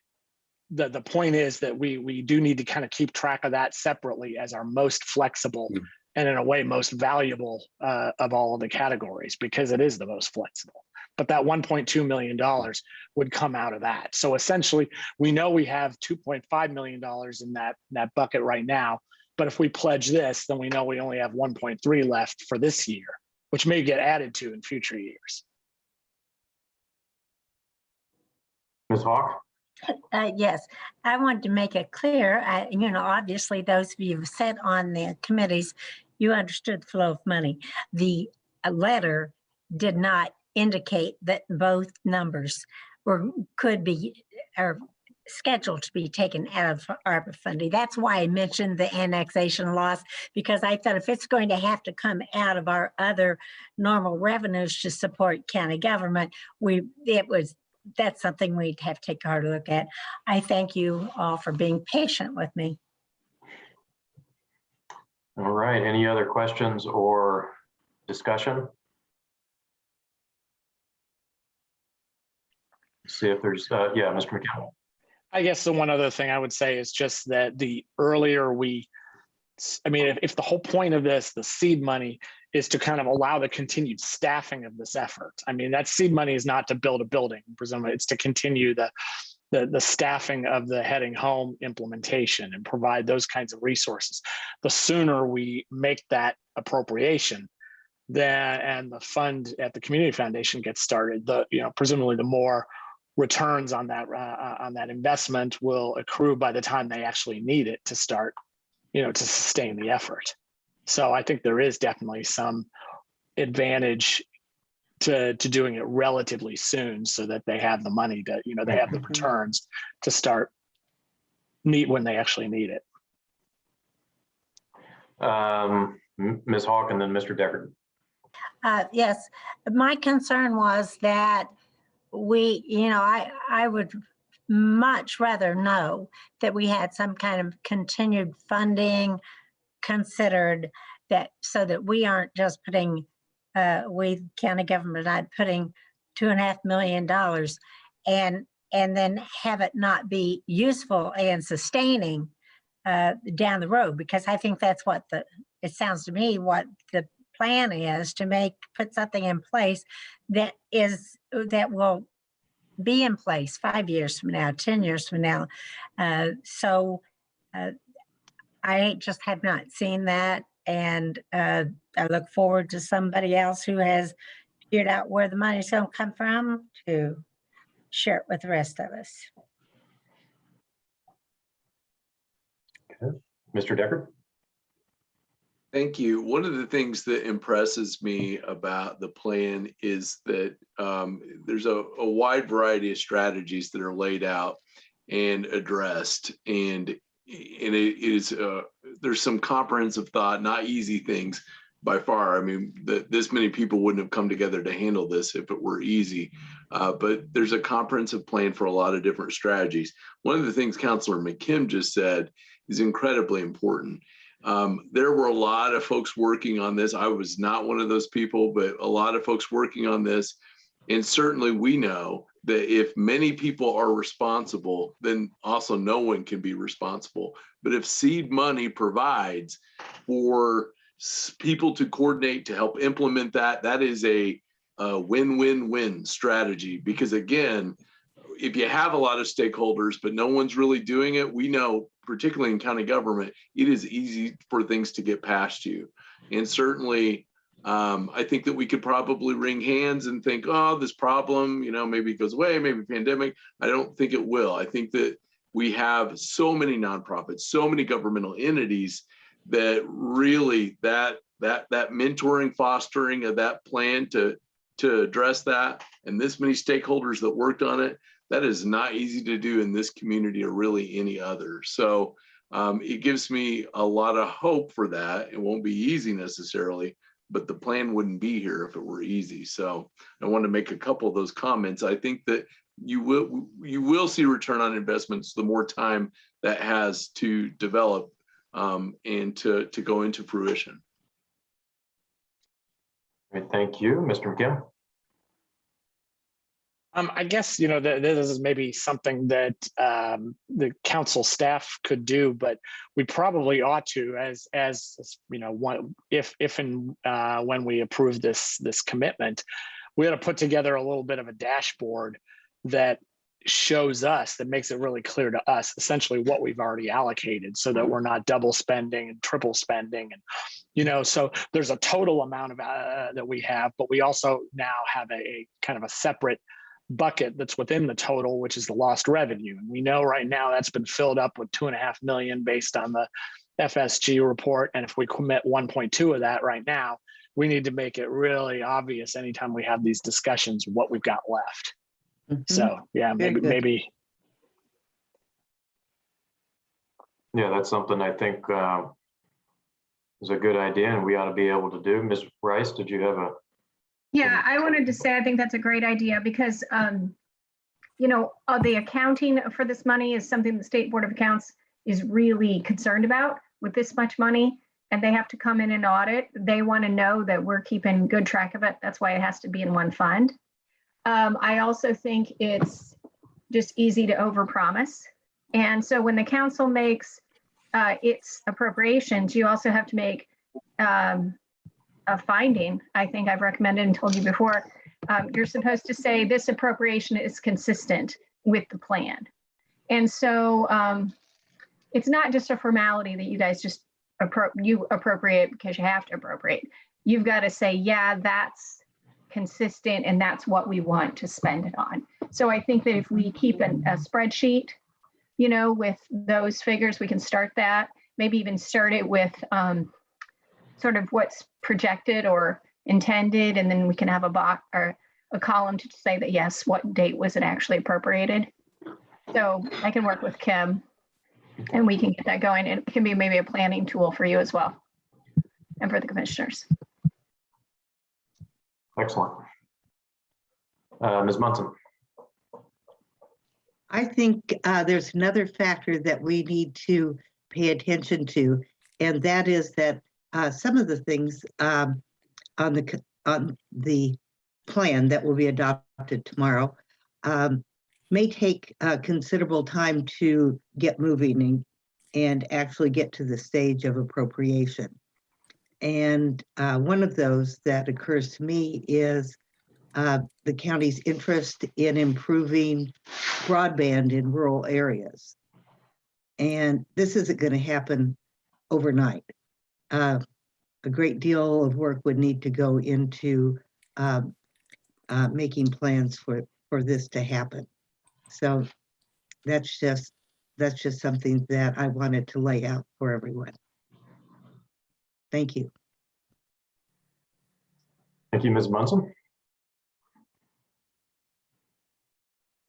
C: the point is that we do need to kind of keep track of that separately as our most flexible and in a way most valuable of all of the categories, because it is the most flexible. But that $1.2 million would come out of that. So essentially, we know we have $2.5 million in that bucket right now. But if we pledge this, then we know we only have 1.3 left for this year, which may get added to in future years.
A: Ms. Hawk?
G: Yes, I wanted to make it clear, obviously those of you who sat on the committees, you understood the flow of money. The letter did not indicate that both numbers could be scheduled to be taken out of ARPA funding. That's why I mentioned the annexation loss, because I thought if it's going to have to come out of our other normal revenues to support county government, that's something we'd have to take a hard look at. I thank you all for being patient with me.
A: All right, any other questions or discussion? See if there's, yeah, Mr. McCallum.
C: I guess the one other thing I would say is just that the earlier if the whole point of this, the seed money, is to kind of allow the continued staffing of this effort. That seed money is not to build a building, presumably it's to continue the staffing of the heading home implementation and provide those kinds of resources. The sooner we make that appropriation, and the fund at the community foundation gets started, presumably the more returns on that investment will accrue by the time they actually need it to start, to sustain the effort. So I think there is definitely some advantage to doing it relatively soon, so that they have the money to, they have the returns to start when they actually need it.
A: Ms. Hawk and then Mr. Deckard.
G: Yes, my concern was that I would much rather know that we had some kind of continued funding considered, that so that we aren't just putting, we county government not putting $2.5 million and then have it not be useful and sustaining down the road, because I think that's what it sounds to me what the plan is, to put something in place that will be in place 5 years from now, 10 years from now. So I just have not seen that. And I look forward to somebody else who has figured out where the money's going to come from to share it with the rest of us.
A: Okay. Mr. Deckard?
K: Thank you. One of the things that impresses me about the plan is that there's a wide variety of strategies that are laid out and addressed, and it is there's some comprehensive thought, not easy things by far. This many people wouldn't have come together to handle this if it were easy, but there's a comprehensive plan for a lot of different strategies. One of the things Councilor McKim just said is incredibly important. There were a lot of folks working on this. I was not one of those people, but a lot of folks working on this. And certainly we know that if many people are responsible, then also no one can be responsible. But if seed money provides for people to coordinate to help implement that, that is a win-win-win strategy. Because again, if you have a lot of stakeholders, but no one's really doing it, we know, particularly in county government, it is easy for things to get past you. And certainly, I think that we could probably wring hands and think, oh, this problem, you know, maybe it goes away, maybe pandemic. I don't think it will. I think that we have so many nonprofits, so many governmental entities that really that mentoring, fostering of that plan to address that, and this many stakeholders that worked on it, that is not easy to do in this community or really any other. So it gives me a lot of hope for that. It won't be easy necessarily, but the plan wouldn't be here if it were easy. So I want to make a couple of those comments. I think that you will see return on investments the more time that has to develop and to go into fruition.
A: Great, thank you, Mr. McKim.
C: I guess, you know, this is maybe something that the council staff could do, but we probably ought to, as you know, if and when we approve this commitment, we ought to put together a little bit of a dashboard that shows us, that makes it really clear to us, essentially what we've already allocated, so that we're not double spending and triple spending, and you know, so there's a total amount of that we have, but we also now have a kind of a separate bucket that's within the total, which is the lost revenue. And we know right now that's been filled up with $2.5 million based on the FSG report. And if we commit 1.2 of that right now, we need to make it really obvious anytime we have these discussions what we've got left. So yeah, maybe.
A: Yeah, that's something I think is a good idea, and we ought to be able to do. Ms. Rice, did you have a?
L: Yeah, I wanted to say I think that's a great idea because, you know, the accounting for this money is something the State Board of Accounts is really concerned about with this much money, and they have to come in and audit. They want to know that we're keeping good track of it. That's why it has to be in one fund. I also think it's just easy to overpromise. And so when the council makes its appropriations, you also have to make a finding. I think I've recommended and told you before, you're supposed to say this appropriation is consistent with the plan. And so it's not just a formality that you guys just appropriate because you have to appropriate. You've got to say, yeah, that's consistent and that's what we want to spend it on. So I think that if we keep a spreadsheet, you know, with those figures, we can start that, maybe even start it with sort of what's projected or intended, and then we can have a box or a column to say that, yes, what date was it actually appropriated? So I can work with Kim and we can get that going. It can be maybe a planning tool for you as well and for the commissioners.
A: Excellent. Ms. Munson.
D: I think there's another factor that we need to pay attention to, and that is that some of the things on the plan that will be adopted tomorrow may take considerable time to get moving and actually get to the stage of appropriation. And one of those that occurs to me is the county's interest in improving broadband in rural areas. And this isn't going to happen overnight. A great deal of work would need to go into making plans for this to happen. So that's just something that I wanted to lay out for everyone. Thank you.
A: Thank you, Ms. Munson.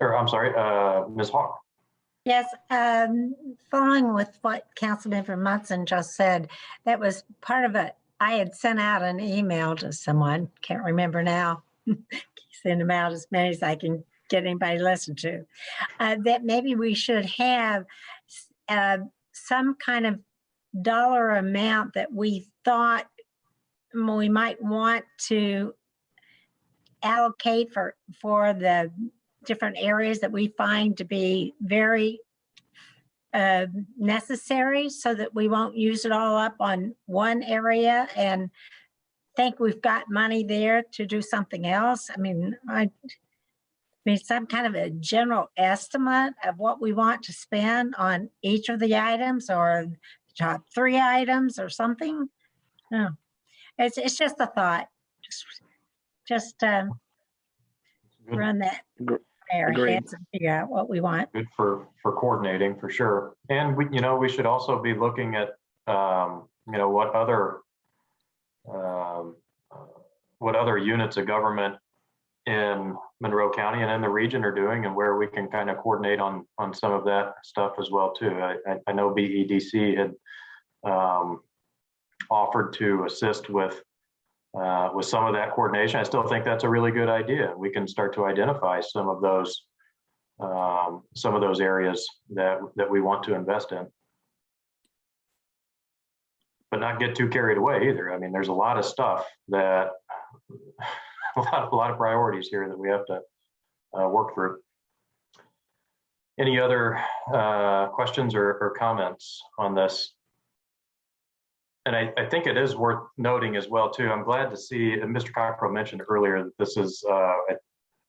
A: Or I'm sorry, Ms. Hawk.
G: Yes, following with what Councilmember Munson just said, that was part of it. I had sent out an email to someone, can't remember now, send them out as many as I can get anybody to listen to, that maybe we should have some kind of dollar amount that we thought we might want to allocate for the different areas that we find to be very necessary so that we won't use it all up on one area and think we've got money there to do something else? I mean, some kind of a general estimate of what we want to spend on each of the items, or the top 3 items or something. No, it's just a thought. Just run that by our
A: Agreed.
G: heads and figure out what we want.
A: Good for coordinating for sure. And we should also be looking at, what other units of government in Monroe County and in the region are doing, and where we can kind of coordinate on some of that stuff as well too. I know BEDC had offered to assist with some of that coordination. I still think that's a really good idea. We can start to identify some of those areas that we want to invest in, but not get too carried away either. I mean, there's a lot of stuff that a lot of priorities here that we have to work through. Any other questions or comments on this? And I think it is worth noting as well too. I'm glad to see, and Mr. Cockrell mentioned earlier that this is, I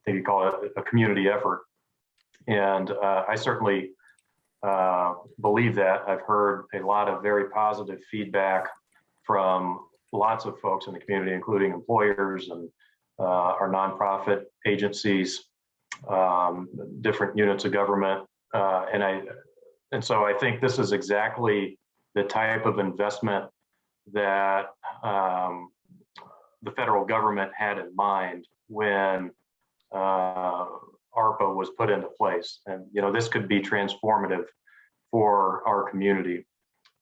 A: think you call it a community effort. And I certainly believe that. I've heard a lot of very positive feedback from lots of folks in the community, including employers and our nonprofit agencies, different units of government. And so I think this is exactly the type of investment that the federal government had in mind when ARPA was put into place. And, this could be transformative for our community.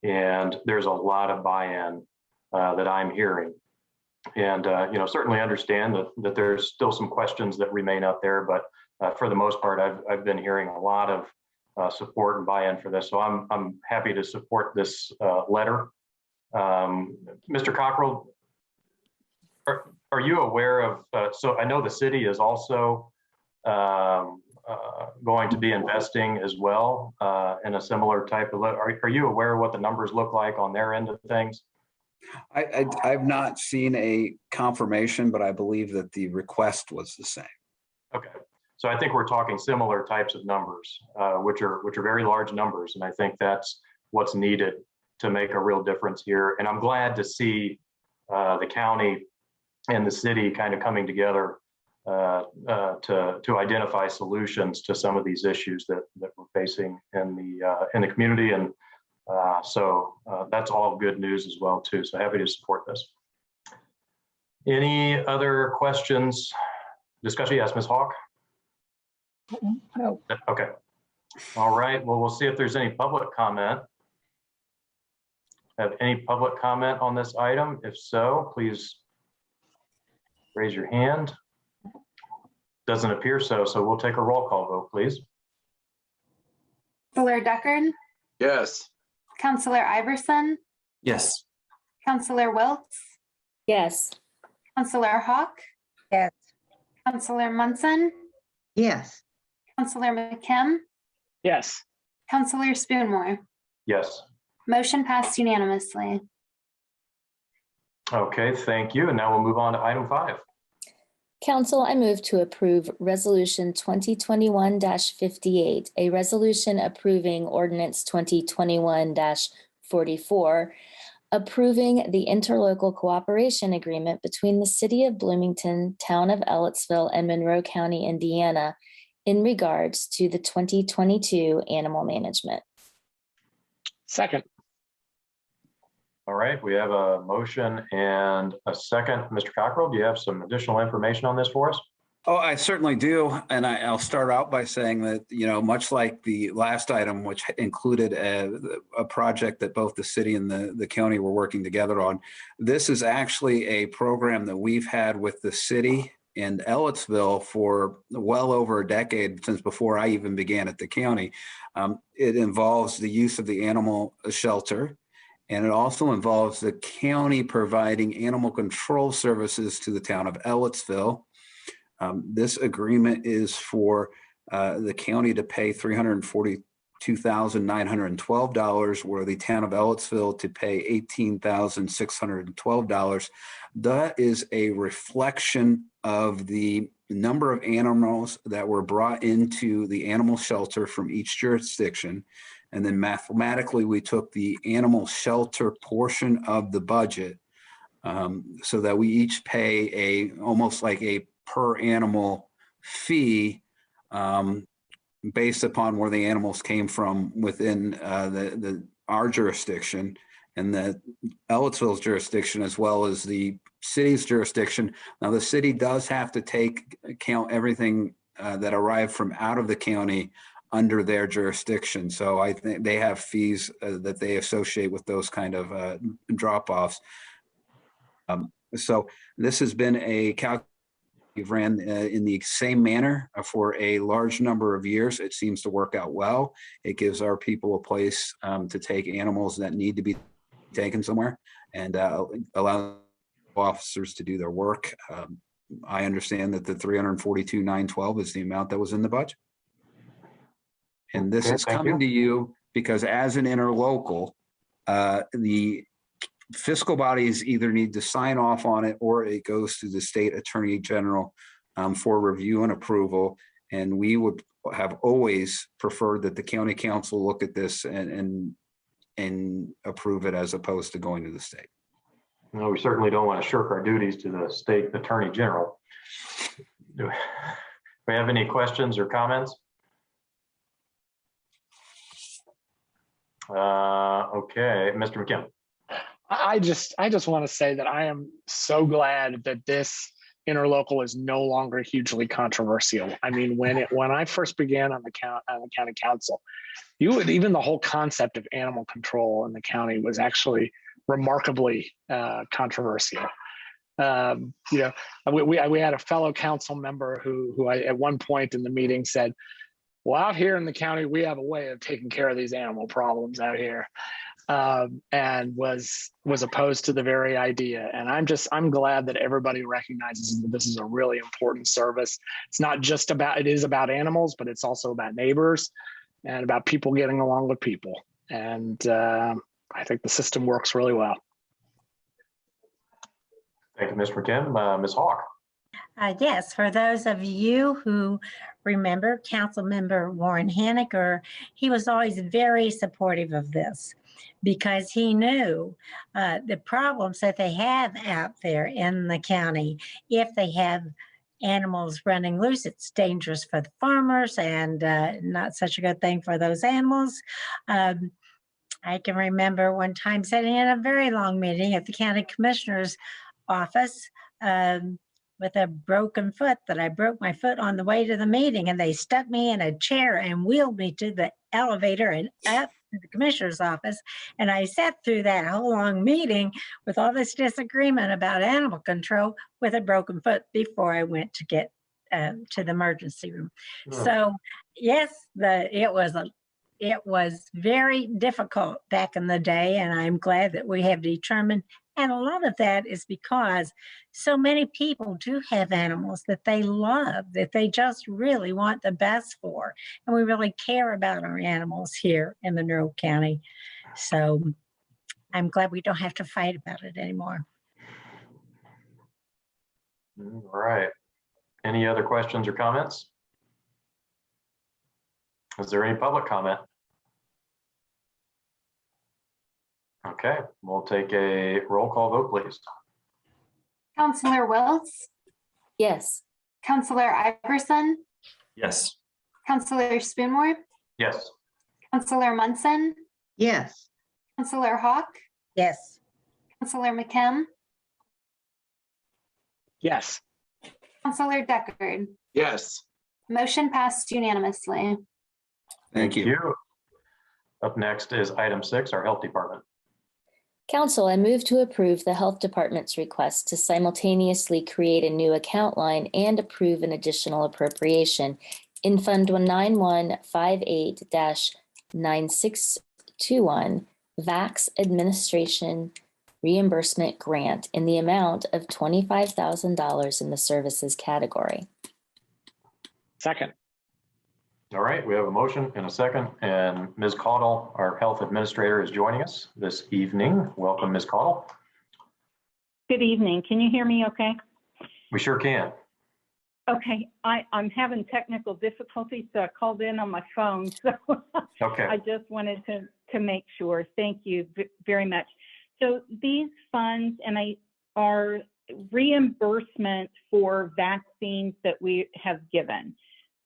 A: And there's a lot of buy-in that I'm hearing. And, certainly understand that there's still some questions that remain out there, but for the most part, I've been hearing a lot of support and buy-in for this. So I'm happy to support this letter. Mr. Cockrell, are you aware of, so I know the city is also going to be investing as well in a similar type of, are you aware of what the numbers look like on their end of things?
H: I've not seen a confirmation, but I believe that the request was the same.
A: Okay, so I think we're talking similar types of numbers, which are very large numbers, and I think that's what's needed to make a real difference here. And I'm glad to see the county and the city kind of coming together to identify solutions to some of these issues that we're facing in the community. And so that's all good news as well too. So happy to support this. Any other questions? Discussion? Yes, Ms. Hawk?
G: No.
A: Okay. All right. Well, we'll see if there's any public comment. Have any public comment on this item? If so, please raise your hand. Doesn't appear so. So we'll take a roll call vote, please.
E: Counselor Deckard,
K: Yes.
E: Counselor Iverson,
B: Yes.
E: Counselor Wilkes,
I: Yes.
E: Counselor Hawk,
G: Yes.
E: Counselor Munson,
D: Yes.
E: Counselor McKim,
C: Yes.
E: Counselor Spoonmore.
A: Yes.
E: Motion passed unanimously.
A: Okay, thank you. And now we'll move on to item 5.
I: Council, I move to approve Resolution 2021-58, a resolution approving Ordinance 2021-44, approving the interlocal cooperation agreement between the City of Bloomington, Town of Ellettsville, and Monroe County, Indiana, in regards to the 2022 animal management.
C: Second.
A: All right, we have a motion and a second. Mr. Cockrell, do you have some additional information on this for us?
H: Oh, I certainly do. And I'll start out by saying that, much like the last item, which included a project that both the city and the county were working together on, this is actually a program that we've had with the city in Ellettsville for well over a decade, since before I even began at the county. It involves the use of the animal shelter. And it also involves the county providing animal control services to the town of Ellettsville. This agreement is for the county to pay $340,000 $2,912, where the town of Ellettsville to pay $18,612. That is a reflection of the number of animals that were brought into the animal shelter from each jurisdiction. And then mathematically, we took the animal shelter portion of the budget so that we each pay almost like a per animal fee based upon where the animals came from within our jurisdiction and the Ellettsville's jurisdiction, as well as the city's jurisdiction. Now, the city does have to count everything that arrived from out of the county under their jurisdiction. So I think they have fees that they associate with those kind of drop-offs. So this has been a calculation we've ran in the same manner for a large number of years. It seems to work out well. It gives our people a place to take animals that need to be taken somewhere and allow officers to do their work. I understand that the $342,912 is the amount that was in the budget. And this is coming to you because as an interlocal, the fiscal bodies either need to sign off on it or it goes to the state attorney general for review and approval. And we would have always preferred that the county council look at this and approve it as opposed to going to the state.
A: No, we certainly don't want to shirk our duties to the state attorney general. Do we have any questions or comments? Okay, Mr. McKim.
C: I just want to say that I am so glad that this interlocal is no longer hugely controversial. I mean, when I first began on the county council, even the whole concept of animal control in the county was actually remarkably controversial. We had a fellow council member who I, at one point in the meeting said, well, out here in the county, we have a way of taking care of these animal problems out here. And was opposed to the very idea. And I'm glad that everybody recognizes that this is a really important service. It's not just it is about animals, but it's also about neighbors and about people getting along with people. And I think the system works really well.
A: Thank you, Mr. McKim. Ms. Hawk.
G: Yes, for those of you who remember Councilmember Warren Henniger, he was always very supportive of this because he knew the problems that they have out there in the county. If they have animals running loose, it's dangerous for the farmers and not such a good thing for those animals. I can remember one time sitting in a very long meeting at the county commissioner's office with a broken foot that I broke my foot on the way to the meeting, and they stuck me in a chair and wheeled me to the elevator and up to the commissioner's office. And I sat through that whole long meeting with all this disagreement about animal control with a broken foot before I went to get to the emergency room. Oh. So yes, it was very difficult back in the day, and I'm glad that we have determined. And a lot of that is because so many people do have animals that they love, that they just really want the best for. And we really care about our animals here in Monroe County. So I'm glad we don't have to fight about it anymore.
A: All right. Any other questions or comments? Is there any public comment? Okay, we'll take a roll call vote, please.
E: Counselor Wills?
I: Yes.
E: Counselor Iverson?
B: Yes.
E: Counselor Spoonmore?
A: Yes.
E: Counselor Munson?
D: Yes.
E: Counselor Hawk?
G: Yes.
E: Counselor McKim?
C: Yes.
E: Counselor Deckard?
K: Yes.
E: Motion passed unanimously.
H: Thank you.
A: Up next is item 6, our health department.
I: Council, I move to approve the Health Department's request to simultaneously create a new account line and approve an additional appropriation in Fund 9158-9621 VAX Administration Reimbursement Grant in the amount of $25,000 in the services category.
C: Second.
A: All right, we have a motion and a second, and Ms. Caudle, our health administrator, is joining us this evening. Welcome, Ms. Caudle.
M: Good evening. Can you hear me okay?
A: We sure can.
M: Okay, I'm having technical difficulties, so I called in on my phone. So
A: Okay.
M: I just wanted to make sure. Thank you very much. So these funds are reimbursement for vaccines that we have given.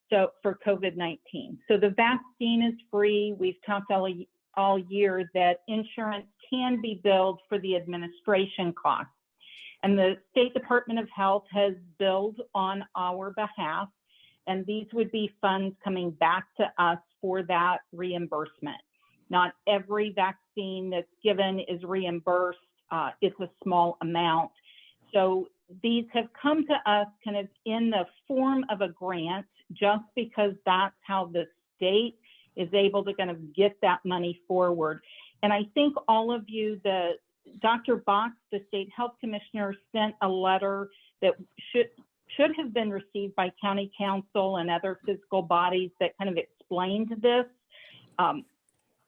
M: So for COVID-19. So the vaccine is free. We've talked all year that insurance can be billed for the administration costs. And the State Department of Health has billed on our behalf, and these would be funds coming back to us for that reimbursement. Not every vaccine that's given is reimbursed. It's a small amount. So these have come to us kind of in the form of a grant, just because that's how the state is able to kind of get that money forward. And I think all of you, Dr. Box, the state health commissioner, sent a letter that should have been received by county council and other fiscal bodies that kind of explained this,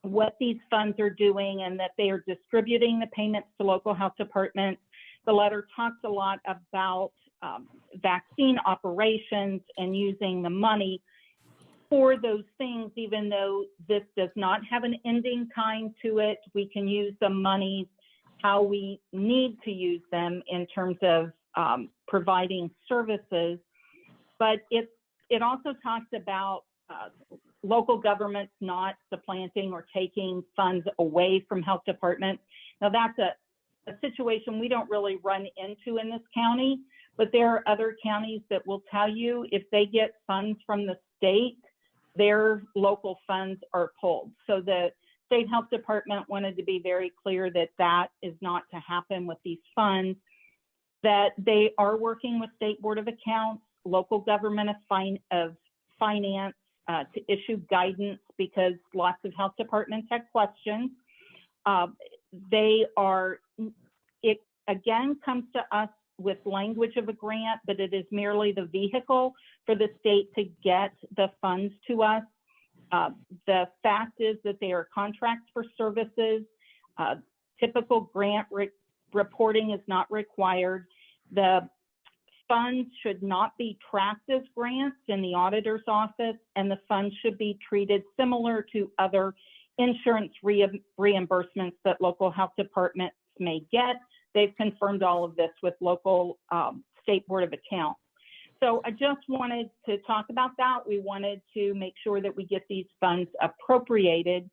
M: what these funds are doing, and that they are distributing the payments to local health departments. The letter talks a lot about vaccine operations and using the money for those things, even though this does not have an ending time to it. We can use the monies how we need to use them in terms of providing services. But it also talks about local governments not supplanting or taking funds away from health departments. Now that's a situation we don't really run into in this county, but there are other counties that will tell you if they get funds from the state, their local funds are pulled. So the State Health Department wanted to be very clear that that is not to happen with these funds, that they are working with State Board of Accounts, local government of finance to issue guidance, because lots of health departments had questions. It again comes to us with language of a grant, but it is merely the vehicle for the state to get the funds to us. The fact is that they are contracts for services. Typical grant reporting is not required. The funds should not be tracked as grants in the auditor's office, and the funds should be treated similar to other insurance reimbursements that local health departments may get. They've confirmed all of this with local State Board of Accounts. So I just wanted to talk about that. We wanted to make sure that we get these funds appropriated.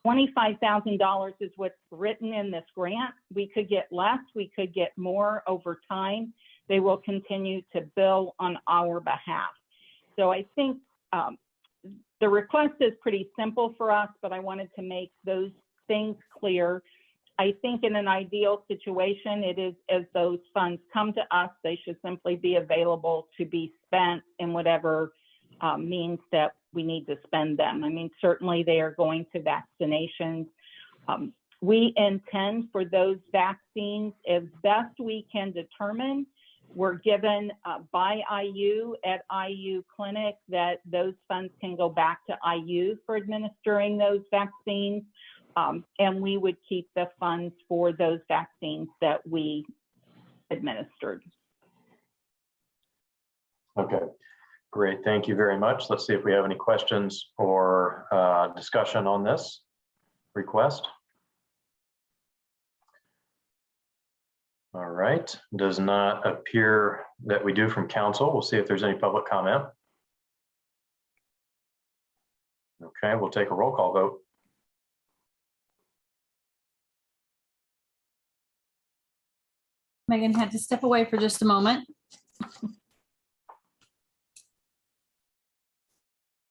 M: $25,000 is what's written in this grant. We could get less, we could get more over time. They will continue to bill on our behalf. So I think the request is pretty simple for us, but I wanted to make those things clear. I think in an ideal situation, it is as those funds come to us, they should simply be available to be spent in whatever means that we need to spend them. I mean, certainly they are going to vaccinations. We intend for those vaccines, as best we can determine, were given by IU at IU clinic, that those funds can go back to IU for administering those vaccines. And we would keep the funds for those vaccines that we administered.
A: Okay, great. Thank you very much. Let's see if we have any questions or discussion on this request. All right, does not appear that we do from council. We'll see if there's any public comment. Okay, we'll take a roll call vote.
J: Megan had to step away for just a moment.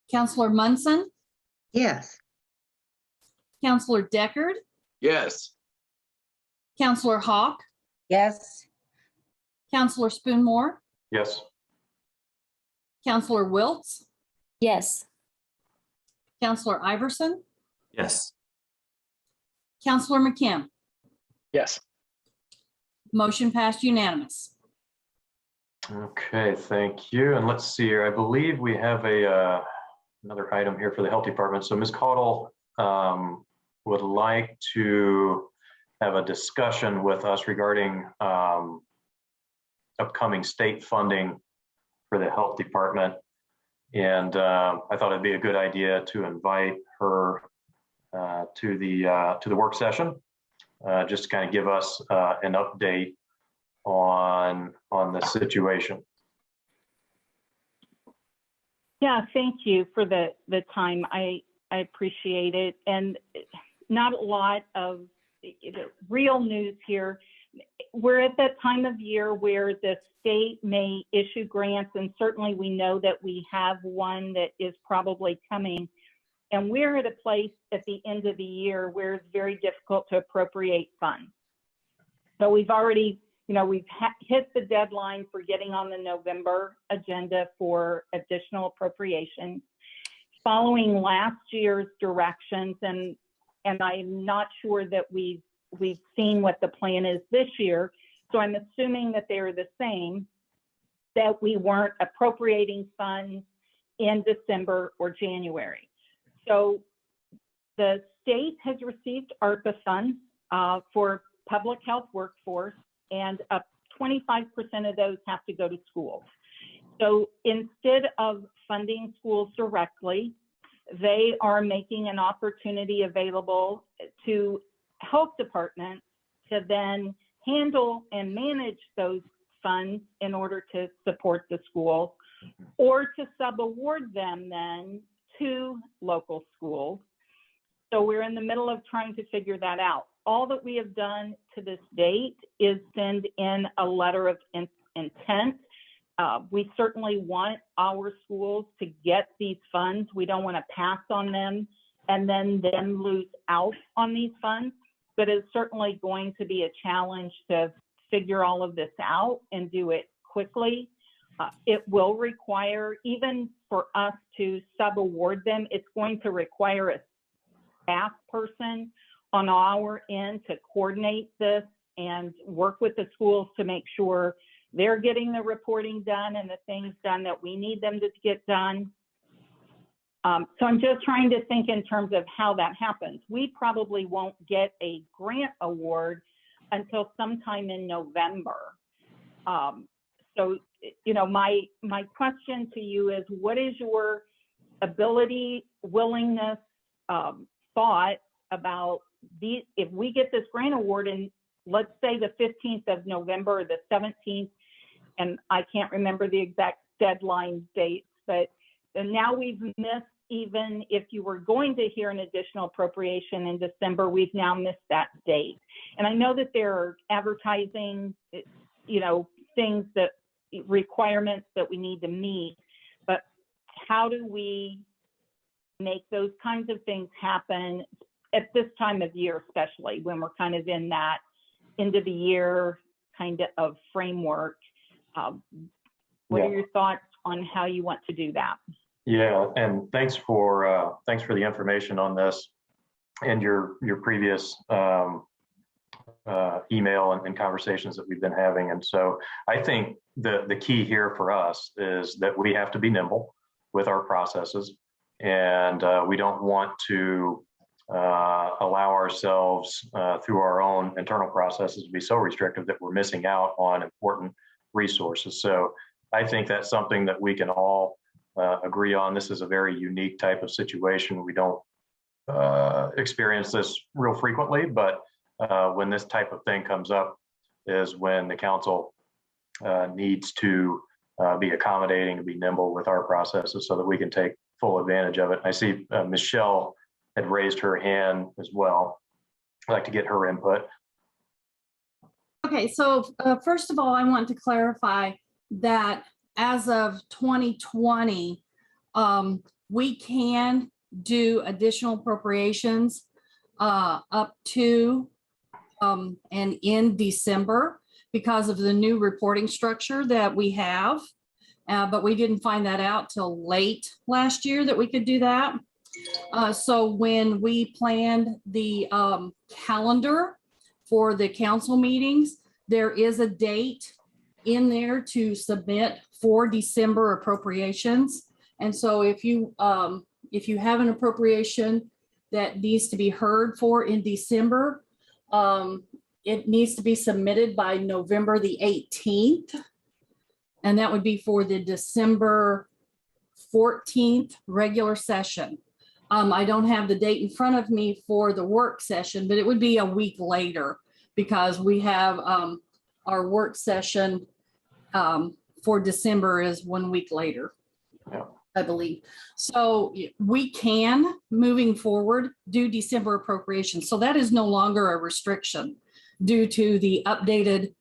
J: Counselor Munson,
D: Yes.
J: Counselor Deckard,
K: Yes.
J: Counselor Hawk,
G: Yes.
J: Counselor Spoonmore,
A: Yes.
J: Counselor Wiltz,
I: Yes.
J: Counselor Iverson,
B: Yes.
J: Counselor McKim.
N: Yes.
J: Motion passed unanimous.
A: Okay, thank you. And let's see here. I believe we have a another item here for the health department. So Ms. Caudle would like to have a discussion with us regarding upcoming state funding for the health department. And I thought it'd be a good idea to invite her to the work session, just to kind of give us an update on the situation.
M: Yeah, thank you for the time. I appreciate it. And not a lot of real news here. We're at that time of year where the state may issue grants, and certainly we know that we have one that is probably coming. And we're at a place at the end of the year where it's very difficult to appropriate funds. So we've already, we've hit the deadline for getting on the November agenda for additional appropriations. Following last year's directions, and I'm not sure that we've seen what the plan is this year, so I'm assuming that they're the same, that we weren't appropriating funds in December or January. So the state has received Arpa funds for public health workforce, and 25% of those have to go to schools. So instead of funding schools directly, they are making an opportunity available to health departments to then handle and manage those funds in order to support the schools, or to subaward them then to local schools. So we're in the middle of trying to figure that out. All that we have done to this date is send in a letter of intent. We certainly want our schools to get these funds. We don't want to pass on them and then lose out on these funds, but it's certainly going to be a challenge to figure all of this out and do it quickly. It will require, even for us to subaward them, it's going to require a staff person on our end to coordinate this and work with the schools to make sure they're getting the reporting done and the things done that we need them to get done. So I'm just trying to think in terms of how that happens. We probably won't get a grant award until sometime in November. So, my question to you is, what is your ability, willingness, thought about if we get this grant award in, let's say, the 15th of November or the 17th, and I can't remember the exact deadline dates, but now we've missed, even if you were going to hear an additional appropriation in December, we've now missed that date. And I know that there are advertising, things that requirements that we need to meet, but how do we make those kinds of things happen at this time of year, especially when we're kind of in that end of the year kind of framework? What are your thoughts on how you want to do that?
A: Yeah, and thanks for the information on this and your previous email and conversations that we've been having. And so I think the key here for us is that we have to be nimble with our processes, and we don't want to allow ourselves through our own internal processes to be so restrictive that we're missing out on important resources. So I think that's something that we can all agree on. This is a very unique type of situation. We don't experience this real frequently, but when this type of thing comes up is when the council needs to be accommodating and be nimble with our processes so that we can take full advantage of it. I see Michelle had raised her hand as well. I'd like to get her input.
J: Okay, so first of all, I want to clarify that as of 2020, we can do additional appropriations up to and in December because of the new reporting structure that we have. But we didn't find that out till late last year that we could do that. So when we planned the calendar for the council meetings, there is a date in there to submit for December appropriations. And so if you if you have an appropriation that needs to be heard for in December, it needs to be submitted by November the 18th. And that would be for the December 14th regular session. I don't have the date in front of me for the work session, but it would be a week later because we have our work session for December is 1 week later,
A: Yeah.
J: I believe. So we can, moving forward, do December appropriations. So that is no longer a restriction due to the updated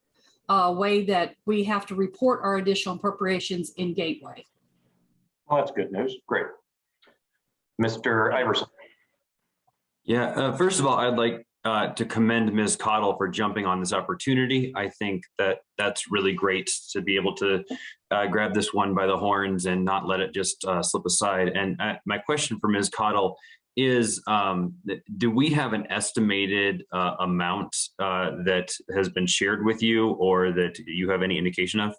J: way that we have to report our additional appropriations in Gateway.
A: Well, that's good news. Great. Mr. Iverson.
B: Yeah, first of all, I'd like to commend Ms. Cottle for jumping on this opportunity. I think that that's really great to be able to grab this one by the horns and not let it just slip aside. And my question for Ms. Cottle is, do we have an estimated amount that has been shared with you or that you have any indication of?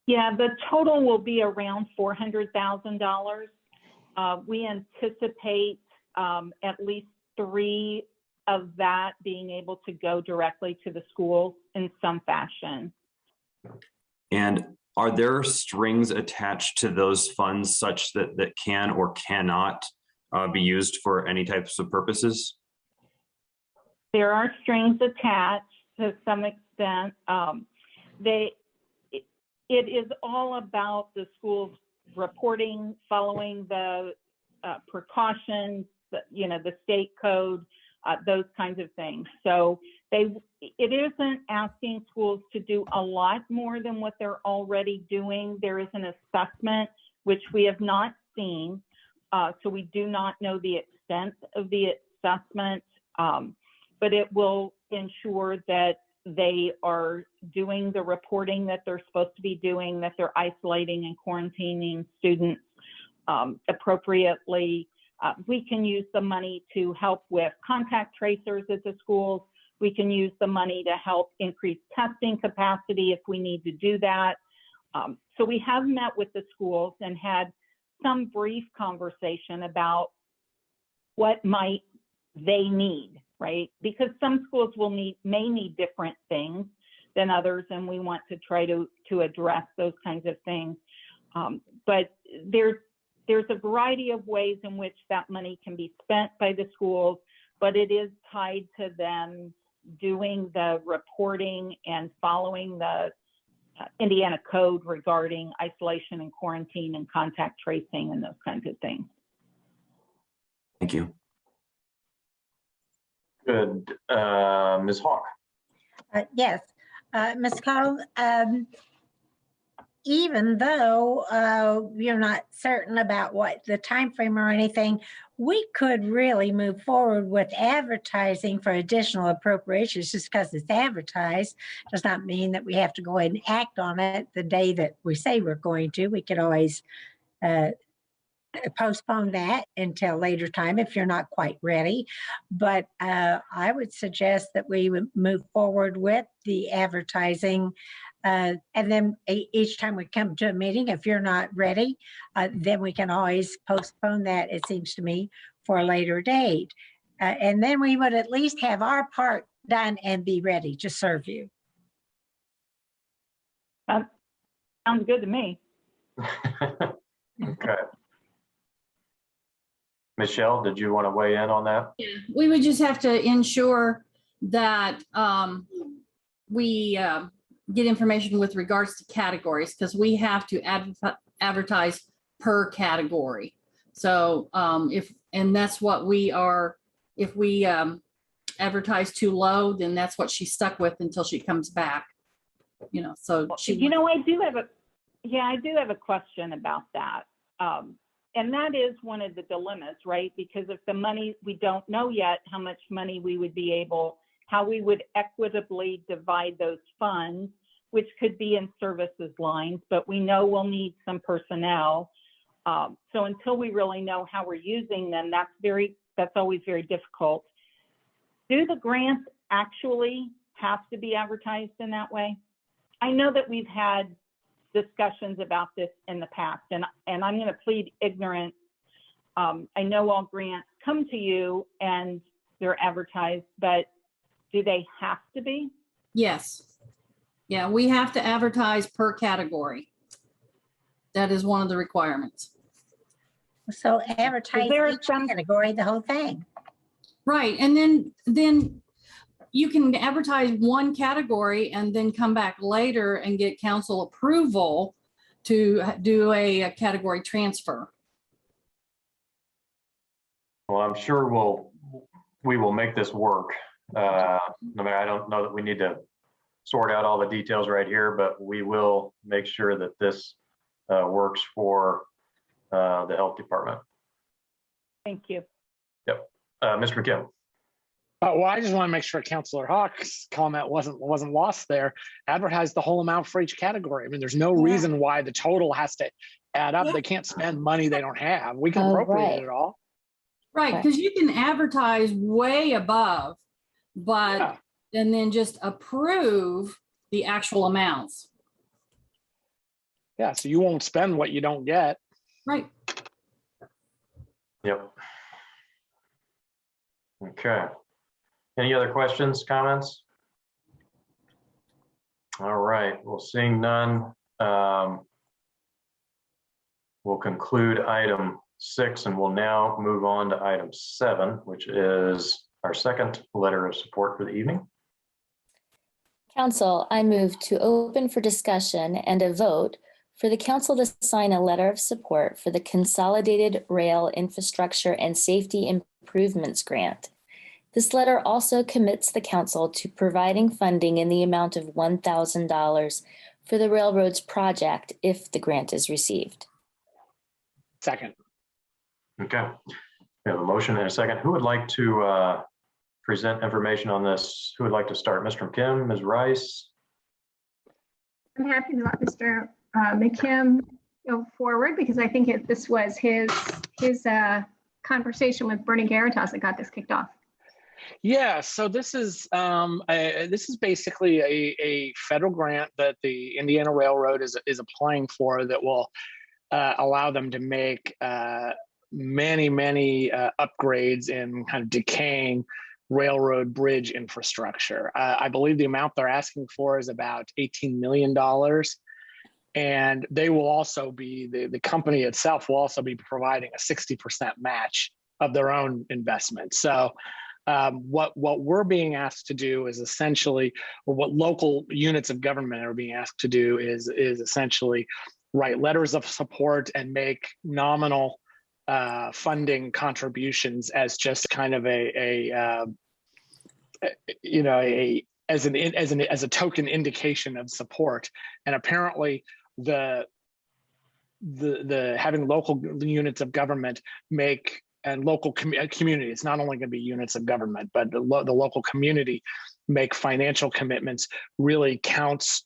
M: Yeah, the total will be around $400,000. We anticipate at least 3 of that being able to go directly to the schools in some fashion.
B: And are there strings attached to those funds such that can or cannot be used for any types of purposes?
M: There are strings attached to some extent. It is all about the schools reporting, following the precautions, the state code, those kinds of things. So it isn't asking schools to do a lot more than what they're already doing. There is an assessment, which we have not seen. So we do not know the extent of the assessment, but it will ensure that they are doing the reporting that they're supposed to be doing, that they're isolating and quarantining students appropriately. We can use the money to help with contact tracers at the schools. We can use the money to help increase testing capacity if we need to do that. So we have met with the schools and had some brief conversation about what might they need, right? Because some schools may need different things than others, and we want to try to address those kinds of things. But there's a variety of ways in which that money can be spent by the schools, but it is tied to them doing the reporting and following the Indiana code regarding isolation and quarantine and contact tracing and those kinds of things.
B: Thank you.
A: Good. Ms. Hawk.
G: Yes, Ms. Cottle, even though we're not certain about what the time frame or anything, we could really move forward with advertising for additional appropriations. Just because it's advertised does not mean that we have to go ahead and act on it the day that we say we're going to. We could always postpone that until later time if you're not quite ready. But I would suggest that we would move forward with the advertising. And then each time we come to a meeting, if you're not ready, then we can always postpone that, it seems to me, for a later date. And then we would at least have our part done and be ready to serve you.
M: Sounds good to me.
A: Okay. Michelle, did you want to weigh in on that?
J: Yeah, we would just have to ensure that we get information with regards to categories, because we have to advertise per category. So and that's what we are, if we advertise too low, then that's what she's stuck with until she comes back. So she,
M: I do have a question about that. And that is one of the dilemmas, right? Because if the money, we don't know yet how much money we would be able, how we would equitably divide those funds, which could be in services lines, but we know we'll need some personnel. So until we really know how we're using them, that's always very difficult. Do the grants actually have to be advertised in that way? I know that we've had discussions about this in the past, and I'm going to plead ignorance I know all grants come to you and they're advertised, but do they have to be?
J: Yes. Yeah, we have to advertise per category. That is one of the requirements.
G: So advertise
M: there
G: each
M: some-
G: category, the whole thing.
J: Right, and then you can advertise one category and then come back later and get council approval to do a category transfer.
A: Well, I'm sure we will make this work. I mean, I don't know that we need to sort out all the details right here, but we will make sure that this works for the health department.
M: Thank you.
A: Yep. Mr. McKim.
C: Well, I just want to make sure Councilor Hawk's comment wasn't lost there. Advertise the whole amount for each category. I mean, there's no reason why the total has to add up. They can't spend money they don't have. We can appropriate it all.
J: Right, because you can advertise way above, but and then just approve the actual amounts.
C: Yeah, so you won't spend what you don't get.
J: Right.
A: Yep. Okay. Any other questions, comments? All right, well, seeing none, we'll conclude item 6 and we'll now move on to item 7, which is our second letter of support for the evening.
I: Council, I move to open for discussion and a vote for the council to sign a letter of support for the Consolidated Rail Infrastructure and Safety Improvements Grant. This letter also commits the council to providing funding in the amount of $1,000 for the railroads project if the grant is received.
C: Second.
A: Okay, we have a motion and a second. Who would like to present information on this? Who would like to start? Mr. McKim, Ms. Rice?
L: I'm happy to let Mr. McKim go forward because I think this was his conversation with Bernie Garitas that got this kicked off.
C: Yeah, so this is basically a federal grant that the Indiana Railroad is applying for that will allow them to make many upgrades in kind of decaying railroad bridge infrastructure. I believe the amount they're asking for is about $18 million. And they will also be, the company itself will also be providing a 60% match of their own investment. So what we're being asked to do is essentially, or what local units of government are being asked to do is essentially write letters of support and make nominal funding contributions as just kind of as a token indication of support. And apparently the having local units of government make and local community, it's not only going to be units of government, but the local community make financial commitments really counts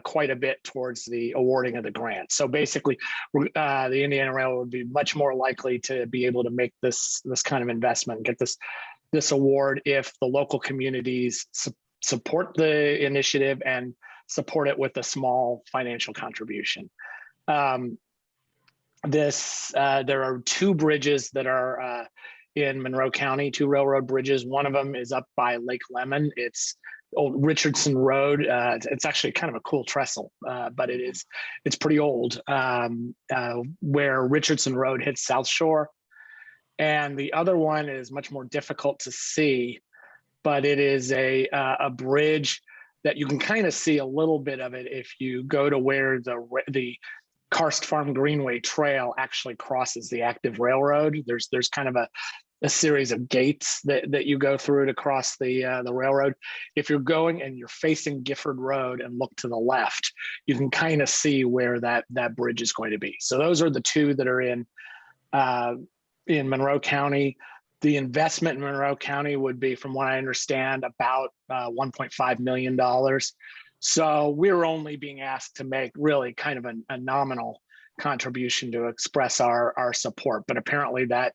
C: quite a bit towards the awarding of the grant. So basically, the Indiana Railroad would be much more likely to be able to make this kind of investment, get this award if the local communities support the initiative and support it with a small financial contribution. There are 2 bridges that are in Monroe County, 2 railroad bridges. One of them is up by Lake Lemon. It's old Richardson Road. It's actually kind of a cool trestle, but it's pretty old, where Richardson Road hits South Shore. And the other one is much more difficult to see, but it is a bridge that you can kind of see a little bit of it if you go to where the Karst Farm Greenway Trail actually crosses the active railroad. There's kind of a series of gates that you go through to cross the railroad. If you're going and you're facing Gifford Road and look to the left, you can kind of see where that bridge is going to be. So those are the 2 that are in Monroe County. The investment in Monroe County would be, from what I understand, about $1.5 million. So we're only being asked to make really kind of a nominal contribution to express our support. But apparently that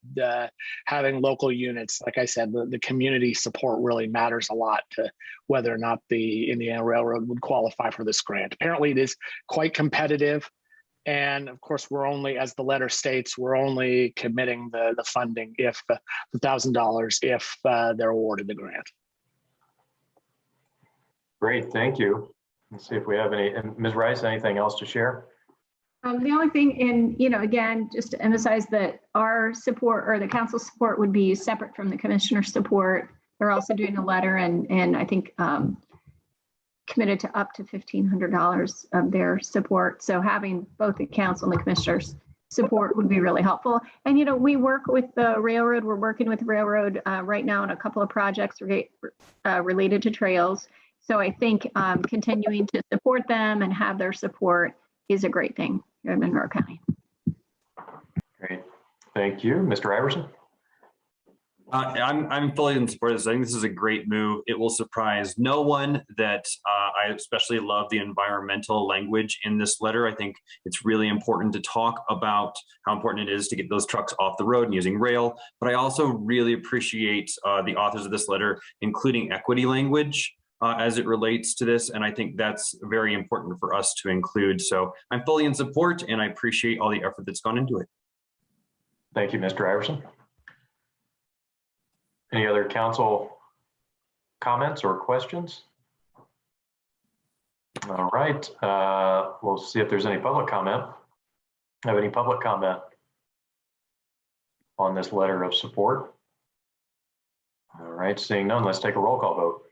C: having local units, like I said, the community support really matters a lot to whether or not the Indiana Railroad would qualify for this grant. Apparently it is quite competitive. And of course, we're only, as the letter states, we're only committing the funding if the $1,000 if they're awarded the grant.
A: Great, thank you. Let's see if we have any, and Ms. Rice, anything else to share?
L: The only thing, and again, just to emphasize that our support or the council support would be separate from the commissioner support. They're also doing a letter and I think committed to up to $1,500 of their support. So having both the council and the commissioners support would be really helpful. And we work with the railroad. We're working with the railroad right now on a couple of projects related to trails. So I think continuing to support them and have their support is a great thing here in Monroe County.
A: Great, thank you. Mr. Iverson?
B: I'm fully in support of this. I think this is a great move. It will surprise no one that I especially love the environmental language in this letter. I think it's really important to talk about how important it is to get those trucks off the road and using rail. But I also really appreciate the authors of this letter including equity language as it relates to this. And I think that's very important for us to include. So I'm fully in support and I appreciate all the effort that's gone into it.
A: Thank you, Mr. Iverson. Any other council comments or questions? All right, we'll see if there's any public comment. Have any public comment on this letter of support? All right, seeing none, let's take a roll call vote.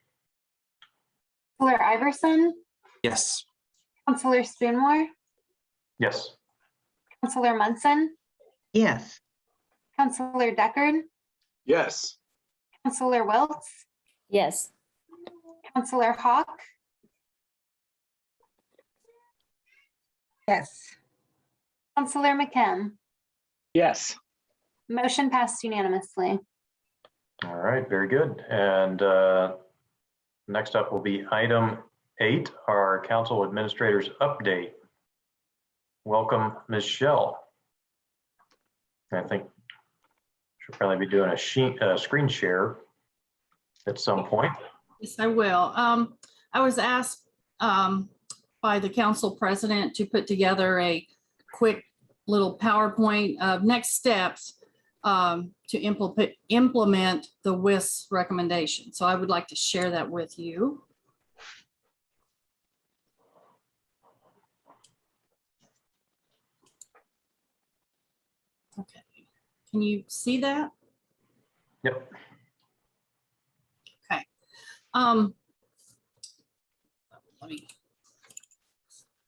E: Counselor Iverson,
B: Yes.
E: Counselor Spoonmore,
A: Yes.
E: Counselor Munson,
D: Yes.
E: Counselor Deckard,
K: Yes.
E: Counselor Wiltz,
I: Yes.
E: Counselor Hawk,
G: Yes.
E: Counselor McKim.
C: Yes.
E: Motion passed unanimously.
A: All right, very good. And next up will be item 8, our council administrators update. Welcome, Ms. Shell. I think she'll probably be doing a screen share at some point.
J: Yes, I will. I was asked by the council president to put together a quick little PowerPoint of next steps to implement the WIS recommendation. So I would like to share that with you. Okay, can you see that?
A: Yep.
J: Okay.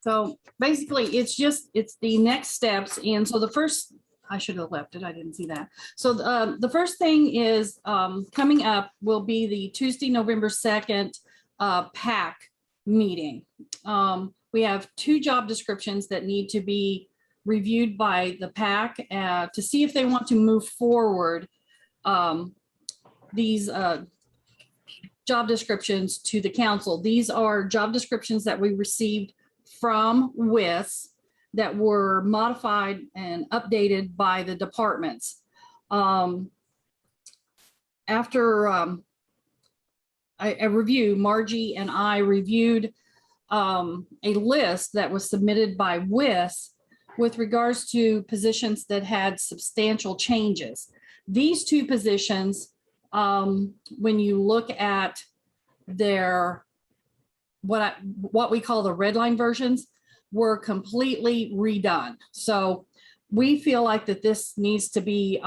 J: So basically it's the next steps. And so the first, I should have left it. I didn't see that. So the first thing is coming up will be the Tuesday, November 2nd PAC meeting. We have 2 job descriptions that need to be reviewed by the PAC to see if they want to move forward these job descriptions to the council. These are job descriptions that we received from WIS that were modified and updated by the departments. After a review, Margie and I reviewed a list that was submitted by WIS with regards to positions that had substantial changes. These 2 positions, when you look at their what we call the red line versions, were completely redone. So we feel like that this needs to be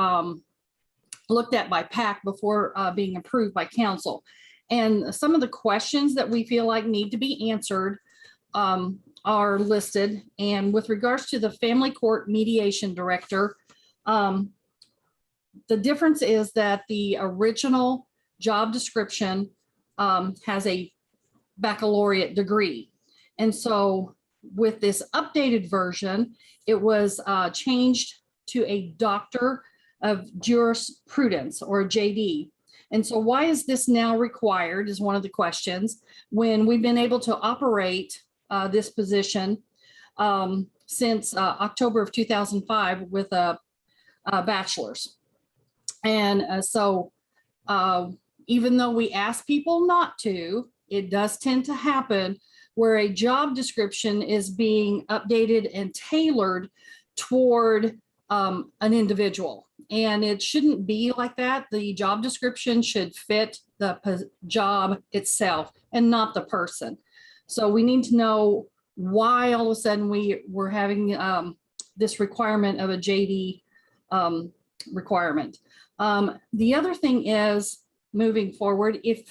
J: looked at by PAC before being approved by council. And some of the questions that we feel like need to be answered are listed. And with regards to the family court mediation director, the difference is that the original job description has a baccalaureate degree. And so with this updated version, it was changed to a Doctor of Jurisprudence, or a JD. And so why is this now required is one of the questions, when we've been able to operate this position since October of 2005 with a bachelor's. And so even though we ask people not to, it does tend to happen where a job description is being updated and tailored toward an individual. And it shouldn't be like that. The job description should fit the job itself and not the person. So we need to know why all of a sudden we're having this requirement of a JD requirement. The other thing is, moving forward, if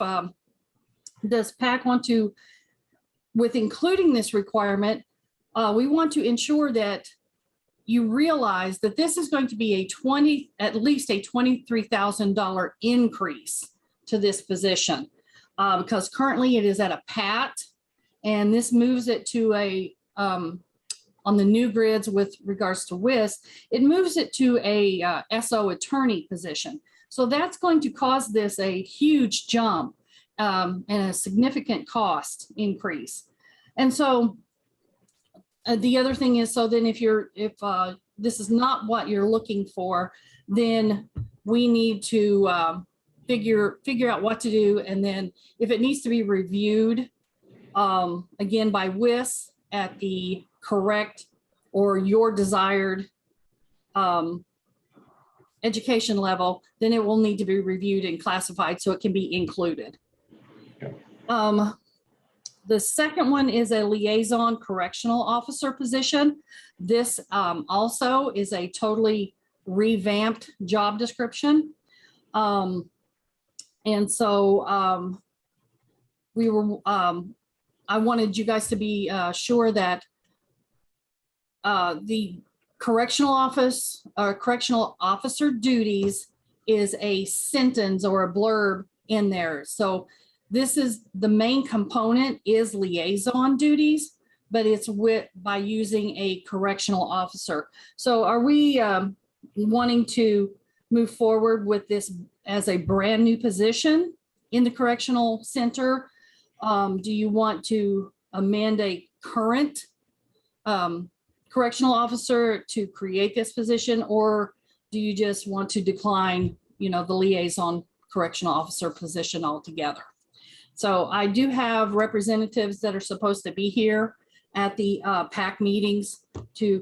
J: does PAC want to, with including this requirement, we want to ensure that you realize that this is going to be at least a $23,000 increase to this position, because currently it is at a PAT, and this moves it to a, on the new grids with regards to WIS, it moves it to a SO attorney position. So that's going to cause this a huge jump and a significant cost increase. And so the other thing is, so then if this is not what you're looking for, then we need to figure out what to do. And then if it needs to be reviewed again by WIS at the correct or your desired education level, then it will need to be reviewed and classified so it can be included. The second one is a liaison correctional officer position. This also is a totally revamped job description. And so I wanted you guys to be sure that the correctional officer duties is a sentence or a blurb in there. So this is the main component is liaison duties, but it's by using a correctional officer. So are we wanting to move forward with this as a brand new position in the correctional center? Do you want to amend a current correctional officer to create this position, or do you just want to decline, the liaison correctional officer position altogether? So I do have representatives that are supposed to be here at the PAC meetings to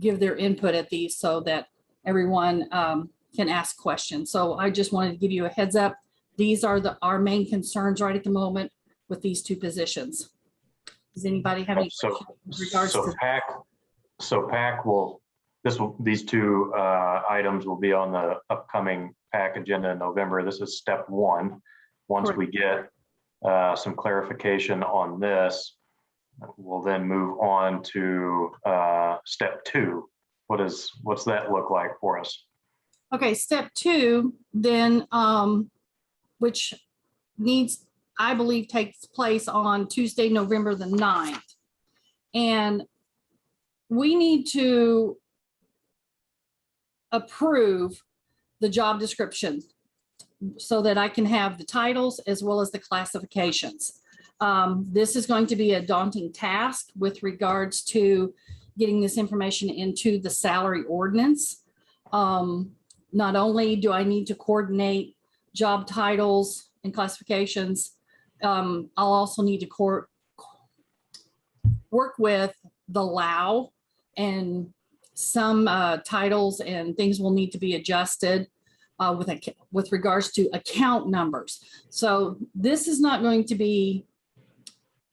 J: give their input at these so that everyone can ask questions. So I just wanted to give you a heads up. These are our main concerns right at the moment with these two positions. Does anybody have any questions in regards to
A: PAC? So PAC these two items will be on the upcoming PAC agenda in November. This is step one. Once we get some clarification on this, we'll then move on to step two. What's that look like for us?
J: Okay, step two, then, which I believe takes place on Tuesday, November the 9th. And we need to approve the job description so that I can have the titles as well as the classifications. This is going to be a daunting task with regards to getting this information into the salary ordinance. Not only do I need to coordinate job titles and classifications, I'll also need to work with the LAW, and some titles and things will need to be adjusted with regards to account numbers. So this is not going to be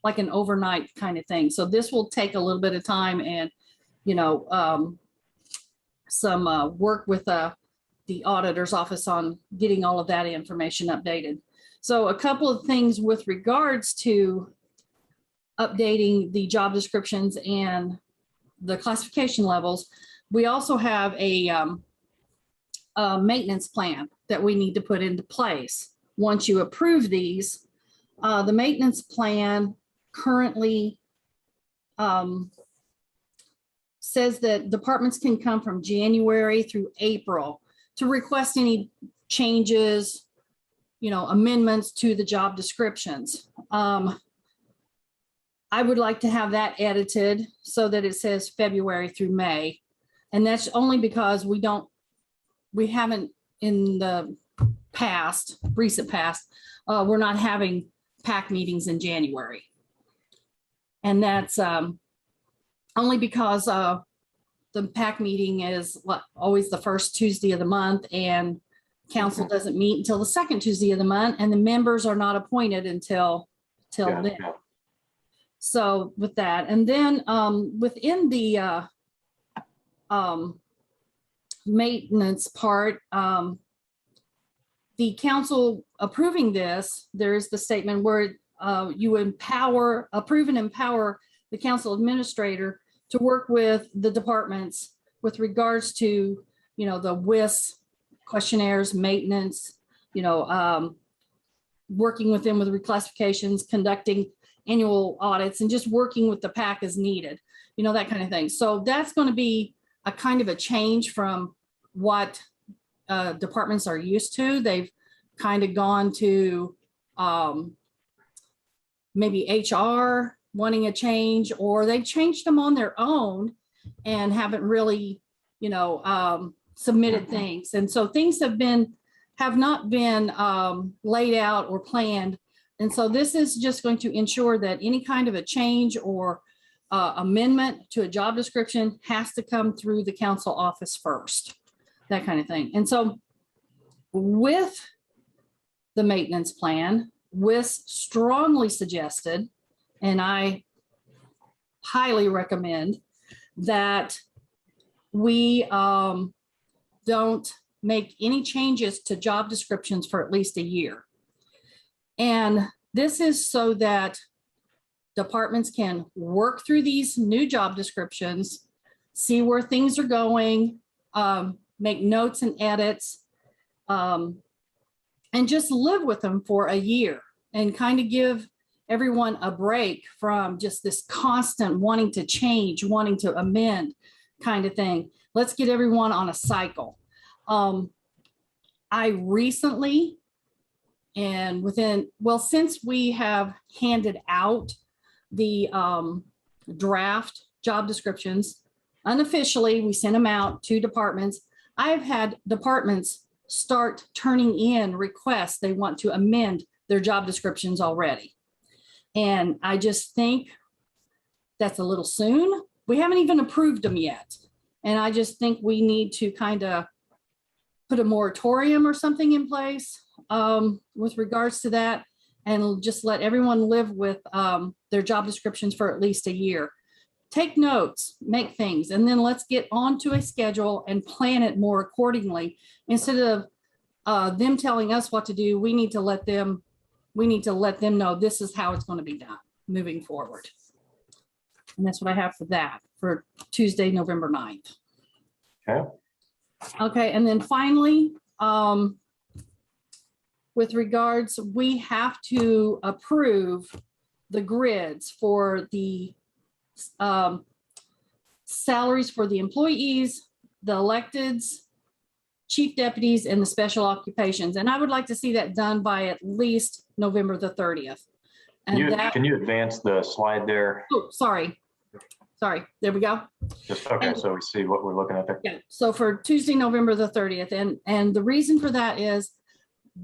J: like an overnight kind of thing. So this will take a little bit of time and, some work with the auditor's office on getting all of that information updated. So a couple of things with regards to updating the job descriptions and the classification levels. We also have a maintenance plan that we need to put into place. Once you approve these, the maintenance plan currently says that departments can come from January through April to request any changes, amendments to the job descriptions. I would like to have that edited so that it says February through May. And that's only because we haven't in the recent past, we're not having PAC meetings in January. And that's only because the PAC meeting is always the first Tuesday of the month, and council doesn't meet until the second Tuesday of the month, and the members are not appointed until then.
A: Yeah.
J: So with that, and then within the maintenance part, the council approving this, there's the statement where you approve and empower the council administrator to work with the departments with regards to, the WIS questionnaires, maintenance, working with them with reclassifications, conducting annual audits, and just working with the PAC as needed, that kind of thing. So that's going to be a kind of a change from what departments are used to. They've kind of gone to maybe HR wanting a change, or they've changed them on their own and haven't really, submitted things. And so things have not been laid out or planned. And so this is just going to ensure that any kind of a change or amendment to a job description has to come through the council office first, that kind of thing. And so with the maintenance plan, WIS strongly suggested, and I highly recommend, that we don't make any changes to job descriptions for at least a year. And this is so that departments can work through these new job descriptions, see where things are going, make notes and edits, and just live with them for a year and kind of give everyone a break from just this constant wanting to change, wanting to amend kind of thing. Let's get everyone on a cycle. I recently, and since we have handed out the draft job descriptions, unofficially, we sent them out to departments. I've had departments start turning in requests they want to amend their job descriptions already. And I just think that's a little soon. We haven't even approved them yet. And I just think we need to kind of put a moratorium or something in place with regards to that, and just let everyone live with their job descriptions for at least a year. Take notes, make things, and then let's get onto a schedule and plan it more accordingly. Instead of them telling us what to do, we need to let them know this is how it's going to be done moving forward. And that's what I have for that for Tuesday, November 9th.
A: Okay.
J: Okay, and then finally, with regards, we have to approve the grids for the salaries for the employees, the electeds, chief deputies, and the special occupations. And I would like to see that done by at least November the 30th. And
A: Can you advance the slide there?
J: Oh, sorry. There we go.
A: Just okay, so we see what we're looking at there.
J: Yeah. So for Tuesday, November the 30th, and the reason for that is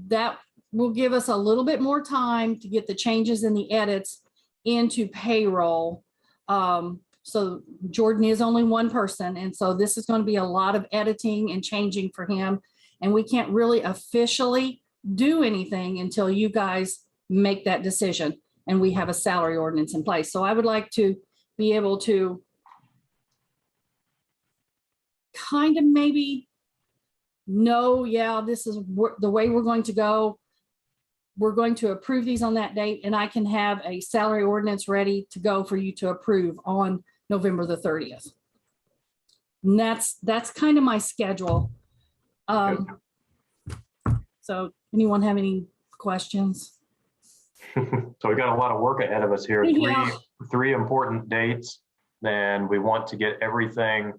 J: that will give us a little bit more time to get the changes and the edits into payroll. So Jordan is only one person, and so this is going to be a lot of editing and changing for him, and we can't really officially do anything until you guys make that decision and we have a salary ordinance in place. So I would like to be able to kind of maybe know, yeah, this is the way we're going to go. We're going to approve these on that date, and I can have a salary ordinance ready to go for you to approve on November the 30th. And that's kind of my schedule. So anyone have any questions?
A: So we got a lot of work ahead of us here.
J: Yeah.
A: Three important dates, and we want to get everything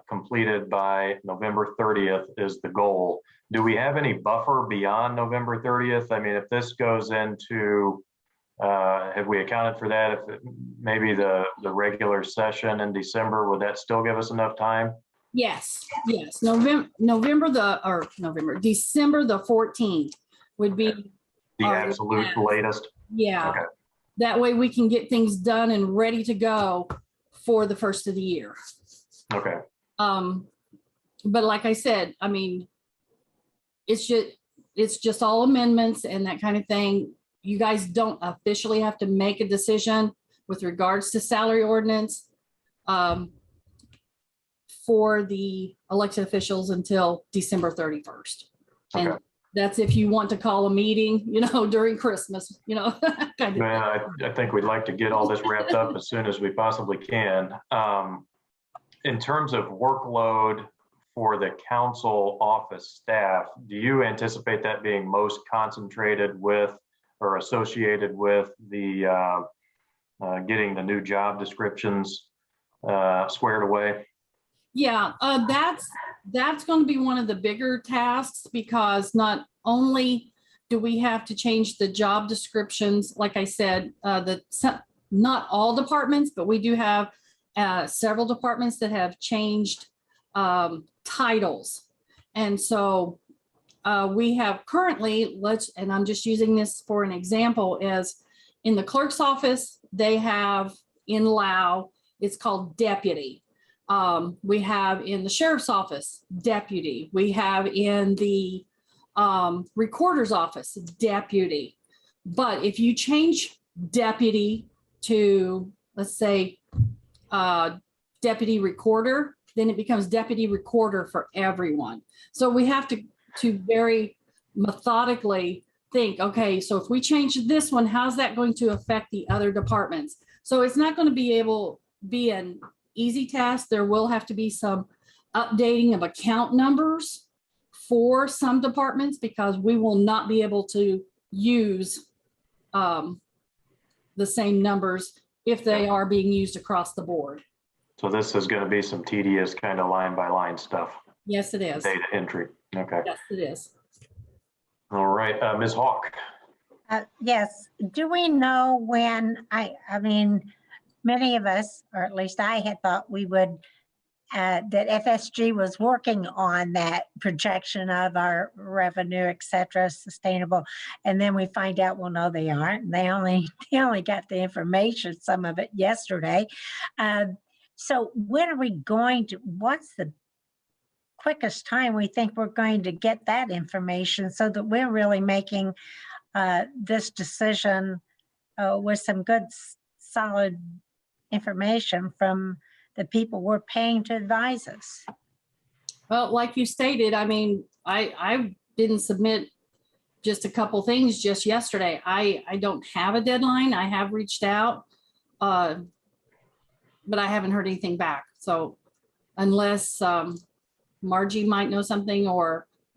A: completed by November 30th is the goal. Do we have any buffer beyond November 30th? I mean, if this goes into, have we accounted for that? If maybe the regular session in December, would that still give us enough time?
J: Yes. December the 14th would be
A: The absolute latest?
J: Yeah.
A: Okay.
J: That way we can get things done and ready to go for the first of the year.
A: Okay.
J: But like I said, I mean, it's just all amendments and that kind of thing. You guys don't officially have to make a decision with regards to salary ordinance for the elected officials until December 31st. And
A: Okay.
J: that's if you want to call a meeting, during Christmas, kind of.
A: Man, I think we'd like to get all this wrapped up as soon as we possibly can. In terms of workload for the council office staff, do you anticipate that being most concentrated with or associated with the getting the new job descriptions squared away?
J: Yeah, that's going to be one of the bigger tasks, because not only do we have to change the job descriptions, like I said, not all departments, but we do have several departments that have changed titles. And so we have currently, and I'm just using this for an example, is in the clerk's office, they have in Lao, it's called deputy. We have in the sheriff's office, deputy. We have in the recorder's office, deputy. But if you change deputy to, let's say, deputy recorder, then it becomes deputy recorder for everyone. So we have to very methodically think, okay, so if we change this one, how's that going to affect the other departments? So it's not going to be an easy task. There will have to be some updating of account numbers for some departments, because we will not be able to use the same numbers if they are being used across the board.
A: So this is going to be some tedious kind of line by line stuff.
J: Yes, it is.
A: Data entry. Okay.
J: Yes, it is.
A: All right, Ms. Hawk.
G: Yes. Do we know when, I mean, many of us, or at least I had thought we would, that FSG was working on that projection of our revenue, et cetera, sustainable. And then we find out, well, no, they aren't. And they only got the information, some of it yesterday. So when are we going to, what's the quickest time we think we're going to get that information, so that we're really making this decision with some good, solid information from the people we're paying to advise us?
J: Well, like you stated, I mean, I didn't submit just a couple things just yesterday. I don't have a deadline. I have reached out, but I haven't heard anything back. So unless Margie might know something,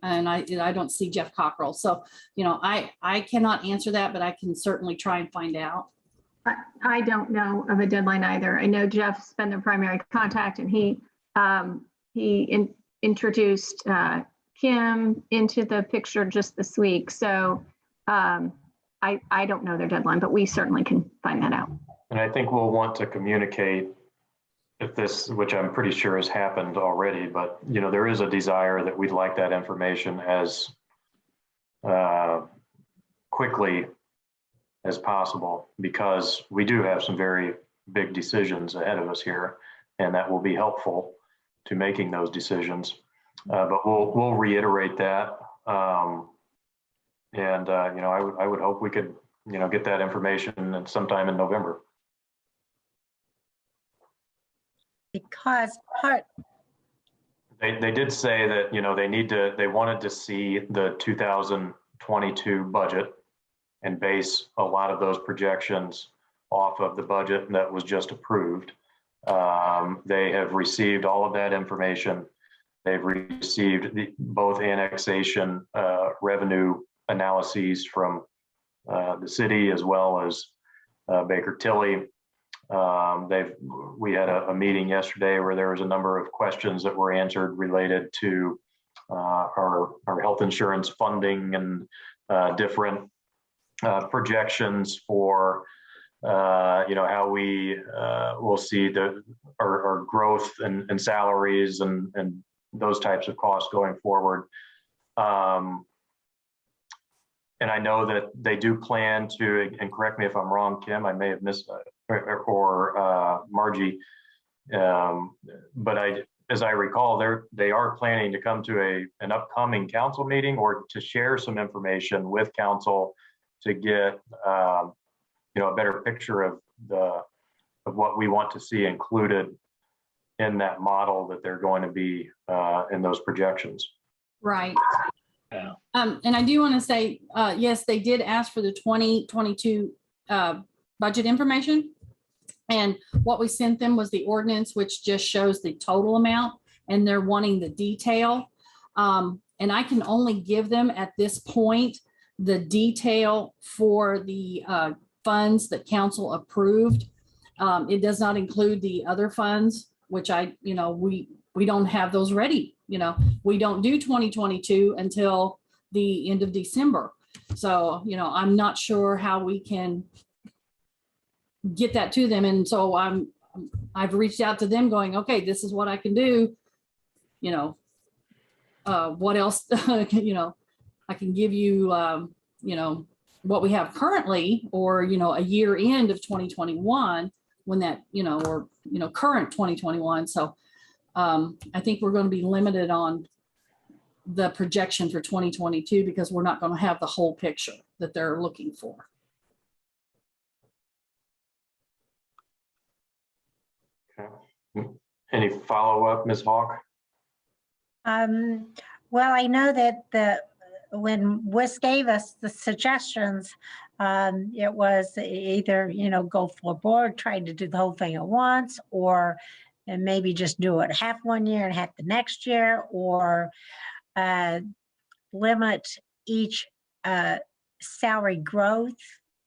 J: and I don't see Jeff Cockrell. So, I cannot answer that, but I can certainly try and find out.
L: I don't know of a deadline either. I know Jeff's been the primary contact, and he introduced Kim into the picture just this week. So I don't know their deadline, but we certainly can find that out.
A: And I think we'll want to communicate if this, which I'm pretty sure has happened already, but there is a desire that we'd like that information as quickly as possible, because we do have some very big decisions ahead of us here, and that will be helpful to making those decisions. But we'll reiterate that, and I would hope we could get that information sometime in November.
G: Because
A: they did say that they wanted to see the 2022 budget and base a lot of those projections off of the budget that was just approved. They have received all of that information. They've received both annexation revenue analyses from the city as well as Baker Tilly. We had a meeting yesterday where there was a number of questions that were answered related to our health insurance funding and different projections for how we will see our growth and salaries and those types of costs going forward. And And I know that they do plan to, and correct me if I'm wrong, Kim, I may have missed, or Margie. But as I recall, they are planning to come to an upcoming council meeting or to share some information with council to get, a better picture of what we want to see included in that model that they're going to be in those projections.
J: Right.
C: Yeah.
J: And I do want to say, yes, they did ask for the 2022 budget information. And what we sent them was the ordinance, which just shows the total amount, and they're wanting the detail. And I can only give them at this point the detail for the funds that council approved. It does not include the other funds, which we don't have those ready. We don't do 2022 until the end of December. So, I'm not sure how we can get that to them. And so I've reached out to them going, okay, this is what I can do. What else, I can give you, what we have currently, or, a year end of 2021 when that, or, current 2021. So I think we're going to be limited on the projection for 2022 because we're not going to have the whole picture that they're looking for.
A: Okay. Any follow-up, Ms. Hawk?
G: Well, I know that when Wes gave us the suggestions, it was either, go full board, trying to do the whole thing at once, or and maybe just do it half one year and half the next year, or limit each salary growth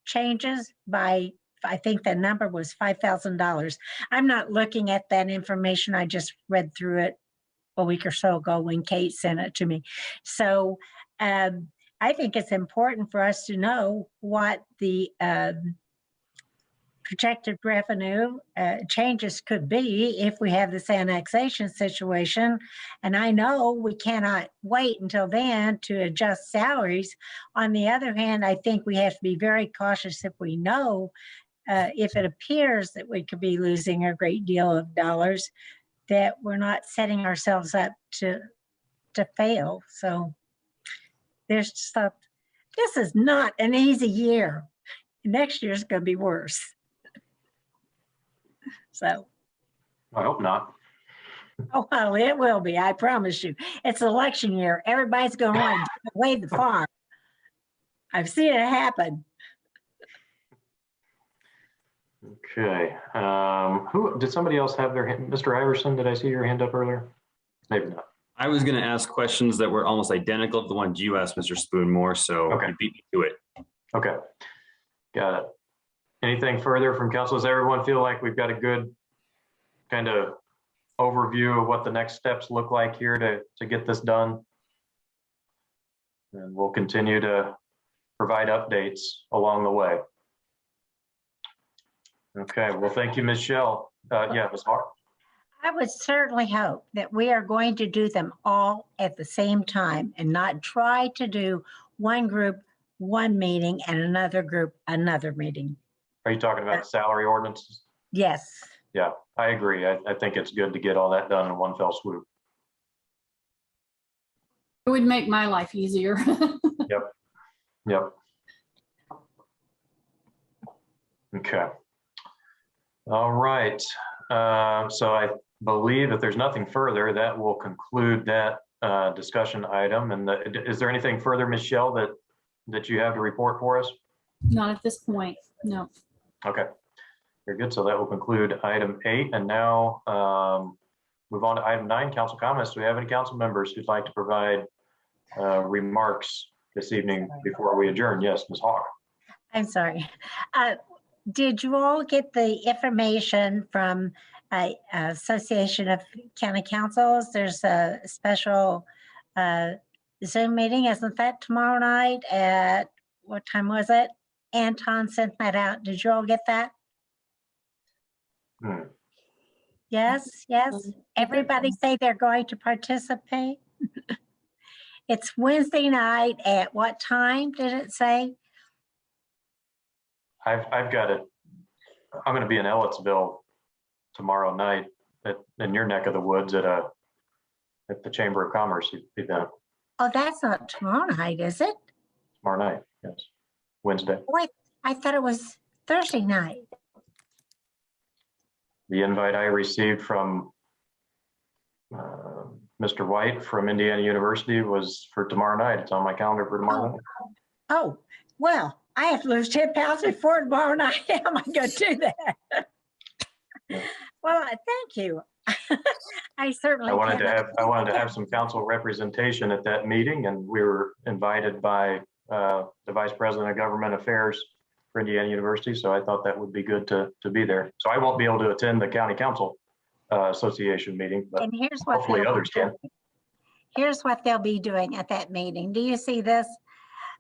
G: changes by, I think the number was $5,000. I'm not looking at that information. I just read through it a week or so ago when Kate sent it to me. So I think it's important for us to know what the projected revenue changes could be if we have this annexation situation. And I know we cannot wait until then to adjust salaries. On the other hand, I think we have to be very cautious if we know if it appears that we could be losing a great deal of dollars, that we're not setting ourselves up to fail. So there's stuff. This is not an easy year. Next year's going to be worse. So.
A: I hope not.
G: Oh, well, it will be. I promise you. It's election year. Everybody's going to want to give away the farm. I've seen it happen.
A: Okay. Who did somebody else have their hand? Mr. Iverson, did I see your hand up earlier? Maybe not.
B: I was going to ask questions that were almost identical to the ones you asked, Mr. Spoonmore, so
A: okay.
B: You beat me to it.
A: Okay, got it. Anything further from council? Does everyone feel like we've got a good kind of overview of what the next steps look like here to get this done? And we'll continue to provide updates along the way. Okay, well, thank you, Ms. Shell. Yeah, Ms. Hart.
G: I would certainly hope that we are going to do them all at the same time and not try to do one group, one meeting, and another group, another meeting.
A: Are you talking about salary ordinances?
G: Yes.
A: Yeah, I agree. I think it's good to get all that done in one fell swoop.
J: It would make my life easier.
A: Yep. Okay. All right. So I believe if there's nothing further, that will conclude that discussion item. And is there anything further, Ms. Shell, that you have to report for us?
J: Not at this point, no.
A: Okay, very good. So that will conclude item 8. And now move on to item 9, council comments. Do we have any council members who'd like to provide remarks this evening before we adjourn? Yes, Ms. Hawk.
G: I'm sorry. Did you all get the information from Association of County Councils? There's a special Zoom meeting. Isn't that tomorrow night at, what time was it? Anton sent that out. Did you all get that? Yes. Everybody say they're going to participate. It's Wednesday night at what time did it say?
A: I've got it. I'm going to be in Ellettsville tomorrow night in your neck of the woods at the Chamber of Commerce event
G: Oh, that's not tomorrow night, is it?
A: tomorrow night. Yes, Wednesday.
G: Wait, I thought it was Thursday night.
A: The invite I received from Mr. White from Indiana University was for tomorrow night. It's on my calendar for tomorrow night.
G: Oh, well, I have to lose 10 pounds before tomorrow night. How am I going to do that? Well, thank you. I certainly
A: I wanted
G: cannot-
A: to have some council representation at that meeting, and we were invited by the Vice President of Government Affairs for Indiana University. So I thought that would be good to be there. So I won't be able to attend the County Council Association meeting, but
G: And here's what
A: hopefully
G: they'll be
A: others can.
G: doing. Here's what they'll be doing at that meeting. Do you see this?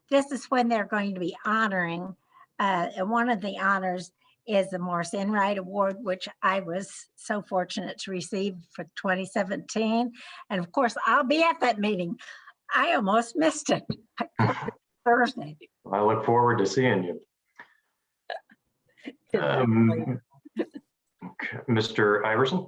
G: This is when they're going to be honoring, and one of the honors is the Morris Enright Award, which I was so fortunate to receive for 2017. And of course, I'll be at that meeting. I almost missed it. Thursday.
A: I look forward to seeing you. Mr. Iverson?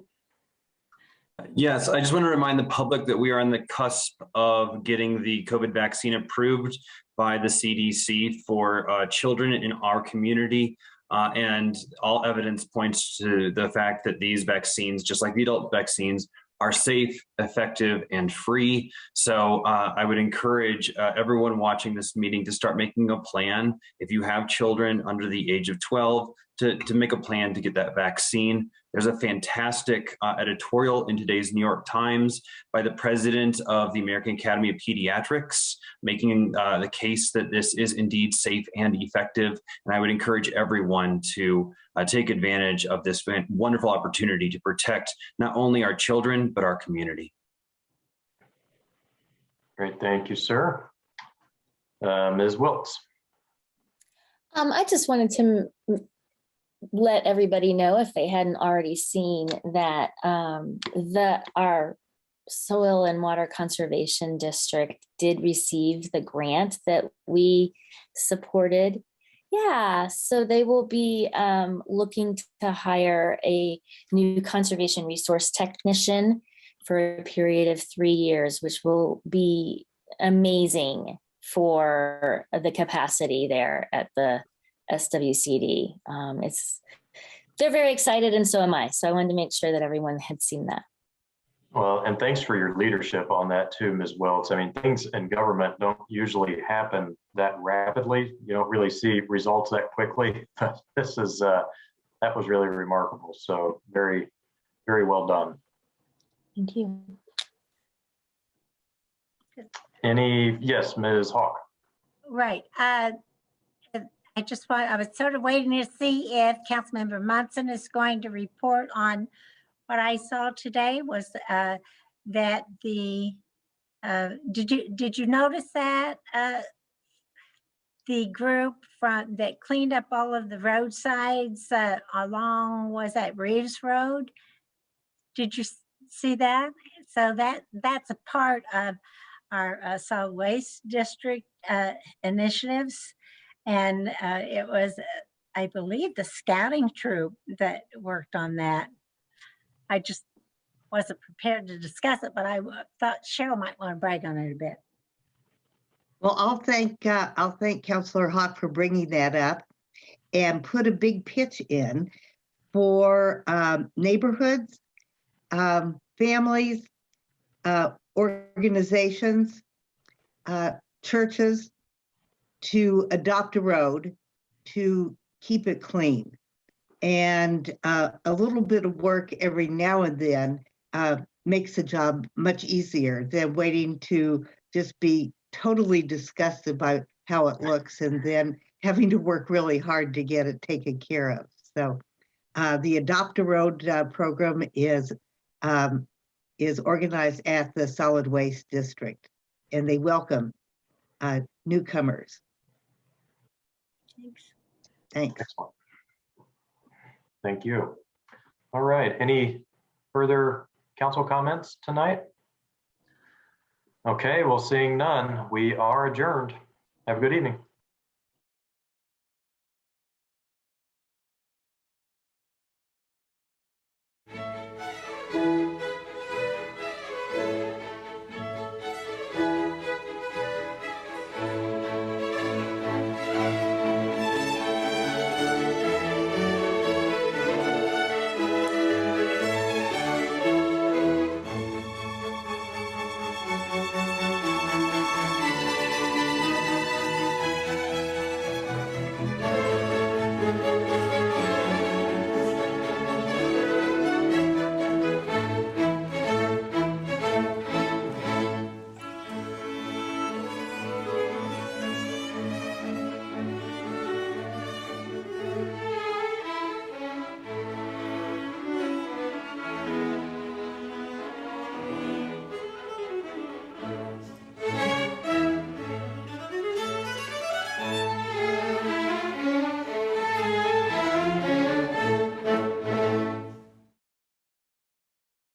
B: Yes, I just want to remind the public that we are on the cusp of getting the COVID vaccine approved by the CDC for children in our community. And all evidence points to the fact that these vaccines, just like the adult vaccines, are safe, effective, and free. So I would encourage everyone watching this meeting to start making a plan. If you have children under the age of 12, to make a plan to get that vaccine. There's a fantastic editorial in today's New York Times by the president of the American Academy of Pediatrics, making the case that this is indeed safe and effective. And I would encourage everyone to take advantage of this wonderful opportunity to protect not only our children, but our community.
A: Great, thank you, sir. Ms. Wilkes.
I: I just wanted to let everybody know, if they hadn't already seen, that our Soil and Water Conservation District did receive the grant that we supported. Yeah, so they will be looking to hire a new conservation resource technician for a period of 3 years, which will be amazing for the capacity there at the SWCD. They're very excited, and so am I. So I wanted to make sure that everyone had seen that.
A: Well, and thanks for your leadership on that too, Ms. Wilkes. I mean, things in government don't usually happen that rapidly. You don't really see results that quickly. But this is that was really remarkable. So very, very well done.
I: Thank you.
A: Yes, Ms. Hawk.
G: Right. I was sort of waiting to see if Councilmember Munson is going to report on what I saw today was that the, did you notice that the group that cleaned up all of the roadsides along, was that Reeves Road? Did you see that? So that's a part of our solid waste district initiatives. And it was, I believe, the scouting troop that worked on that. I just wasn't prepared to discuss it, but I thought Cheryl might want to brag on it a bit.
D: Well, I'll thank Councilor Hawk for bringing that up and put a big pitch in for neighborhoods, families, organizations, churches to adopt a road to keep it clean. And a little bit of work every now and then makes the job much easier than waiting to just be totally disgusted by how it looks and then having to work really hard to get it taken care of. So the Adopt a Road program is organized at the Solid Waste District, and they welcome newcomers. Thanks.
A: Excellent. Thank you. All right, any further council comments tonight? Okay, well, seeing none, we are adjourned. Have a good evening.